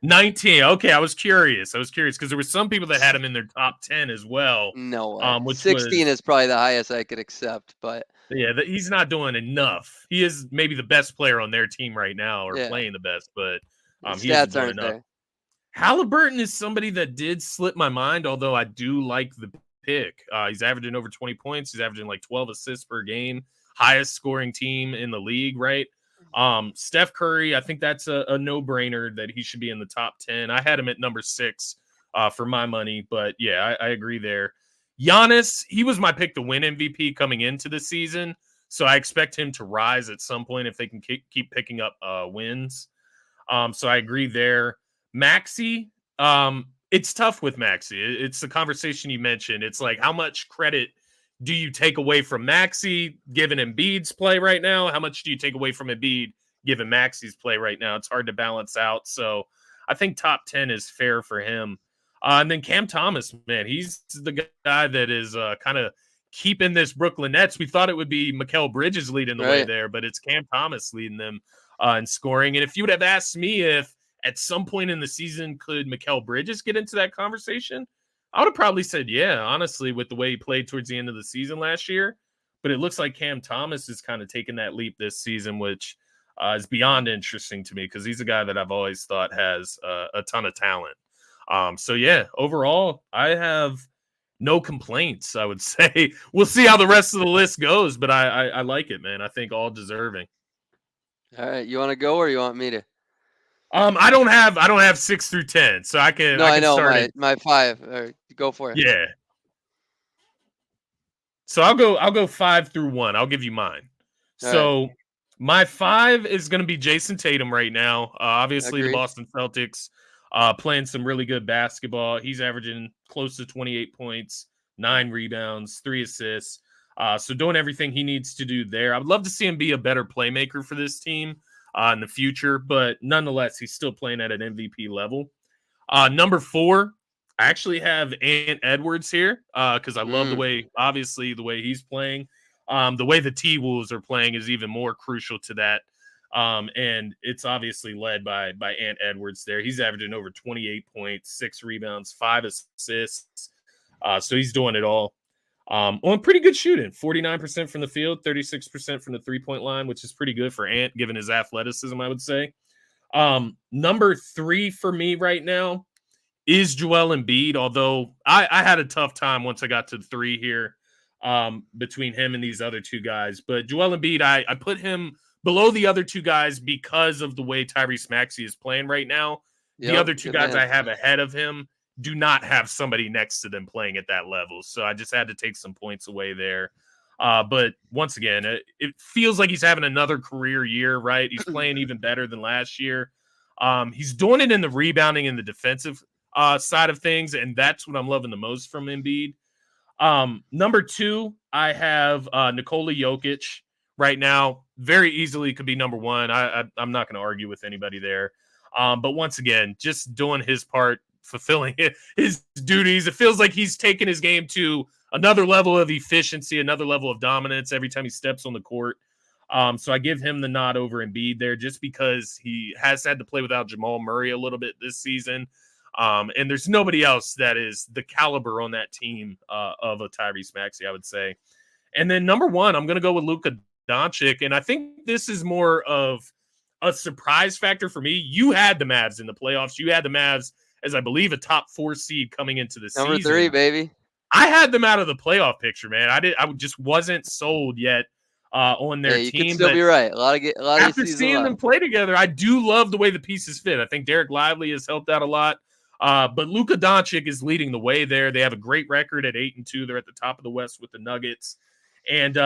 19. Okay, I was curious. Because there were some people that had him in their top 10 as well, No way. which 16 was is probably the highest I could accept, but yeah, he's not doing enough. He is maybe the best player on their team right now, or yeah, playing the best, but the he isn't stats doing aren't enough. there. Halliburton is somebody that did slip my mind, although I do like the pick. He's averaging over 20 points. He's averaging like 12 assists per game. Highest scoring team in the league, right? Steph Curry, I think that's a no-brainer that he should be in the top 10. I had him at number 6 for my money, but yeah, I agree there. Giannis, he was my pick to win MVP coming into the season, so I expect him to rise at some point if they can keep picking up wins. So I agree there. Maxi, it's tough with Maxi. It's the conversation you mentioned. It's like, how much credit do you take away from Maxi given Embiid's play right now? How much do you take away from Embiid given Maxi's play right now? It's hard to balance out. So I think top 10 is fair for him. And then Cam Thomas, man, he's the guy that is kind of keeping this Brooklyn Nets. We thought it would be Mikal Bridges leading the way Right. there, but it's Cam Thomas leading them in scoring. And if you would have asked me if at some point in the season could Mikal Bridges get into that conversation, I would have probably said, yeah, honestly, with the way he played towards the end of the season last year. But it looks like Cam Thomas is kind of taking that leap this season, which is beyond interesting to me because he's a guy that I've always thought has a ton of talent. So, yeah, overall, I have no complaints, I would say. We'll see how the rest of the list goes, but I like it, man. I think all deserving. All right. You want to go or you want me to? I don't have 6 through 10, so I No, I can know start it. my 5. All right, go for it. Yeah. So I'll go 5 through 1. I'll give you mine. All right. So my 5 is going to be Jason Tatum right now. Obviously the Agreed. Boston Celtics playing some really good basketball. He's averaging close to 28 points, 9 rebounds, 3 assists. So doing everything he needs to do there. I would love to see him be a better playmaker for this team in the future, but nonetheless, he's still playing at an MVP level. Number 4, I actually have Ant Edwards here because I love the way he's playing. The way the T-Wolves are playing is even more crucial to that. And it's obviously led by Ant Edwards there. He's averaging over 28 points, 6 rebounds, 5 assists. So he's doing it all. On pretty good shooting, 49% from the field, 36% from the three-point line, which is pretty good for Ant given his athleticism, I would say. Number 3 for me right now is Joel Embiid, although I had a tough time once I got to 3 here between him and these other 2 guys. But Joel Embiid, I put him below the other 2 guys because of the way Tyrese Maxey is playing right now. The Yep, other 2 good guys man. I have ahead of him do not have somebody next to them playing at that level. So I just had to take some points away there. But once again, it feels like he's having another career year, right? He's playing even better than last year. He's doing it in the rebounding and the defensive side of things, and that's what I'm loving the most from Embiid. Number 2, I have Nikola Jokic right now. Very easily could be number 1. I'm not going to argue with anybody there. But once again, just doing his part, fulfilling his duties. It feels like he's taken his game to another level of efficiency, another level of dominance every time he steps on the court. So I give him the nod over Embiid there, just because he has had to play without Jamal Murray a little bit this season. And there's nobody else that is the caliber on that team of a Tyrese Maxey, I would say. And then number 1, I'm going to go with Luka Doncic. And I think this is more of a surprise factor for me. You had the Mavs in the playoffs. You had the Mavs as, I believe, a top 4 seed coming into the Number season. 3, baby. I had them out of the playoff picture, man. I just wasn't sold yet on their you team. Could still be right. A lot after of seeing them play together, I do love the way the pieces fit. I think Derek Lively has helped out a lot. But Luka Doncic is leading the way there. They have a great record at 8-2. They're at the top of the West with the Nuggets. And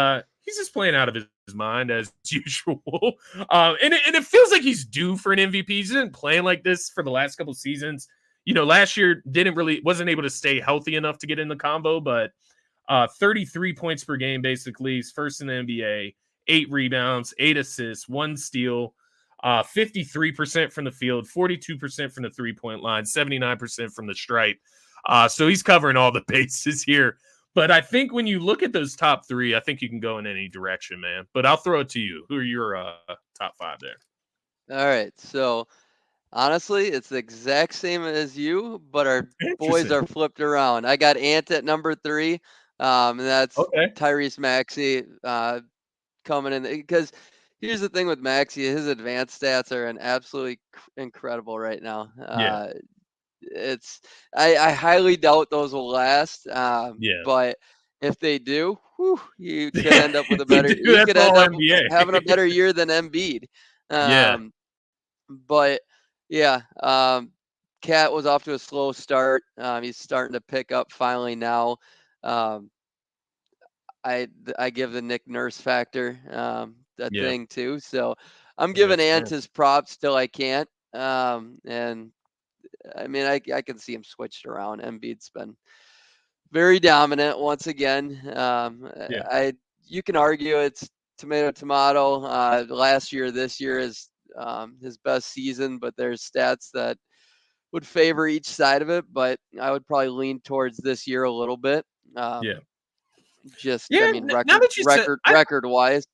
he's just playing out of his mind as usual. And it feels like he's due for an MVP. He's been playing like this for the last couple seasons. Last year wasn't able to stay healthy enough to get in the combo, but 33 points per game, basically. He's first in the NBA, 8 rebounds, 8 assists, 1 steal, 53% from the field, 42% from the 3-point line, 79% from the stripe. So he's covering all the bases here. But I think when you look at those top 3, I think you can go in any direction, man. But I'll throw it to you. Who are your top 5 there? All right. So honestly, it's the exact same as you, but our boys are flipped around. I got Ant at number 3. And that's Tyrese Maxey coming in, because here's the thing with Maxey, his advanced stats are absolutely incredible right now. I highly doubt those will last. But if they do, you could end up with a better. You could end up having a better year than Embiid. But yeah, Cat was off to a slow start. He's starting to pick up finally now. I give the Nick Nurse factor thing too. So I'm giving Ant his props till I can't. And I mean, I can see him switched around. Embiid's been very dominant once again. You can argue it's tomato. Last year, this year is his best season, but there's stats that would favor each side of it. But I would probably lean towards this year a little bit. I mean, record wise.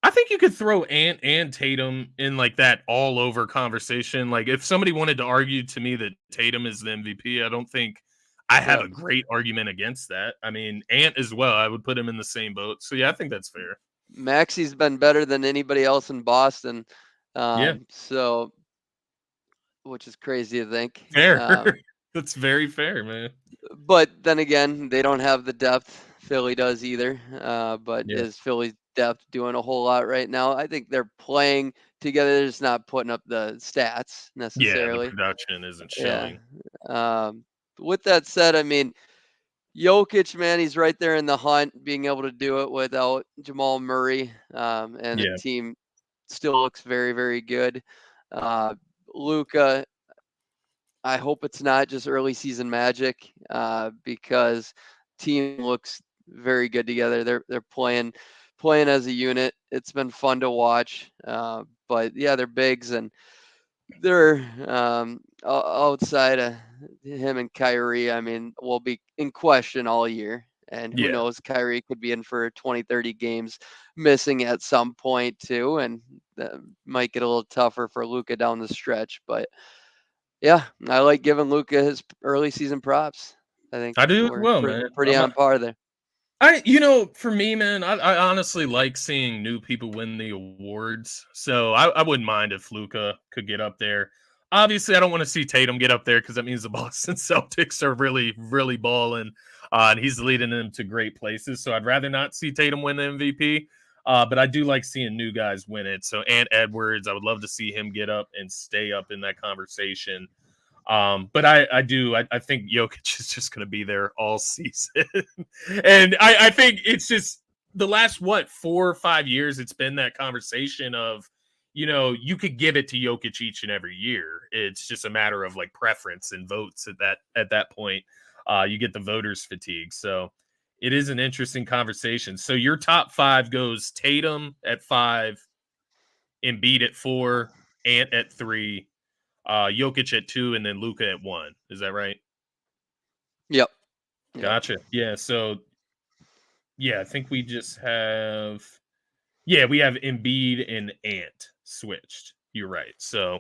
I think you could throw Ant and Tatum in like that all over conversation. Like if somebody wanted to argue to me that Tatum is the MVP, I don't think I have a great argument against that. I mean, Ant as well, I would put him in the same boat. So yeah, I think that's fair. Maxey's been better than anybody else in Boston. So, which is crazy to think. Fair. That's very fair, man. But then again, they don't have the depth Philly does either. Is Philly's depth doing a whole lot right now? I think they're playing together. They're just not putting up the stats necessarily. Yeah, the production isn't showing. With that said, I mean, Jokic, man, he's right there in the hunt, being able to do it without Jamal Murray. And the team still looks very, very good. Luka, I hope it's not just early season magic, because team looks very good together. They're playing as a unit. It's been fun to watch. But yeah, they're bigs, and they're outside of him and Kyrie. I mean, will be in question all year. And who knows, Kyrie could be in for 20, 30 games missing at some point too. And that might get a little tougher for Luka down the stretch. But yeah, I like giving Luka his early season props. I think I do as well, man. Pretty on par there. For me, man, I honestly like seeing new people win the awards. So I wouldn't mind if Luka could get up there. Obviously, I don't want to see Tatum get up there because that means the Boston Celtics are really, really balling. And he's leading them to great places. So I'd rather not see Tatum win the MVP. But I do like seeing new guys win it. So Ant Edwards, I would love to see him get up and stay up in that conversation. But I think Jokic is just going to be there all season. And I think it's just the last, 4 or 5 years, it's been that conversation of, you could give it to Jokic each and every year. It's just a matter of like preference and votes at that point. You get the voters fatigue. So it is an interesting conversation. So your top 5 goes Tatum at 5, Embiid at 4, Ant at 3, Jokic at 2, and then Luka at 1. Is that right? Yep. Gotcha. Yeah. So yeah, I think we just have. Yeah, we have Embiid and Ant switched. You're right. So,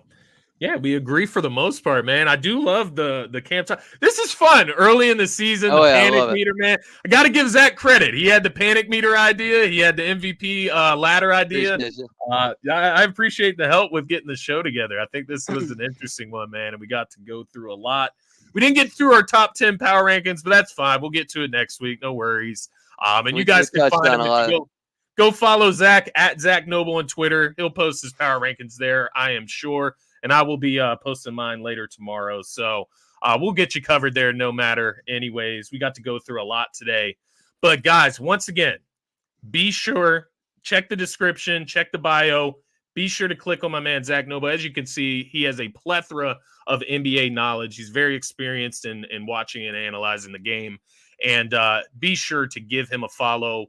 yeah, we agree for the most part, man. I do love the camp time. This is fun early in the season. Oh, the yeah, I panic love it. meter, man. I got to give Zach credit. He had the panic meter idea. He had the MVP ladder idea. I appreciate the help with getting the show together. I think this was an interesting one, man, and we got to go through a lot. We didn't get through our top 10 power rankings, but that's fine. We'll get to it next week. No worries. And you guys can find him if you go follow Zach at Zach Noble on Twitter. He'll post his power rankings there, I am sure. And I will be posting mine later tomorrow. So we'll get you covered there no matter. Anyways, we got to go through a lot today. But guys, once again, be sure, check the description, check the bio. Be sure to click on my man, Zach Noble. As you can see, he has a plethora of NBA knowledge. He's very experienced in watching and analyzing the game. And be sure to give him a follow.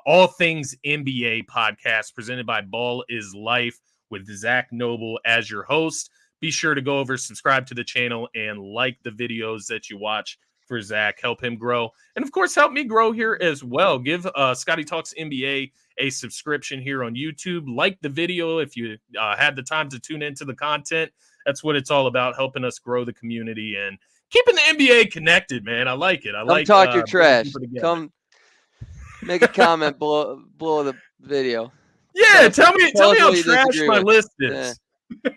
All Things NBA podcast presented by Ball is Life with Zach Noble as your host. Be sure to go over, subscribe to the channel, and like the videos that you watch for Zach. Help him grow. And, of course, help me grow here as well. Give Scotty Talks NBA a subscription here on YouTube. Like the video if you had the time to tune into the content. That's what it's all about, helping us grow the community and keeping the NBA connected, man. I like it. Come talk your trash. Come make a comment below the video. Yeah, tell me how trash my list is. Yeah.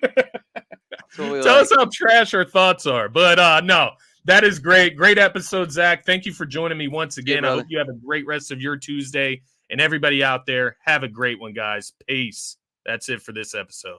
Tell us how trash our thoughts are. But no, that is great. Great episode, Zach. Thank you for joining me once again. I hope you have a great rest of your Tuesday. And everybody out there, have a great one, guys. Peace. That's it for this episode.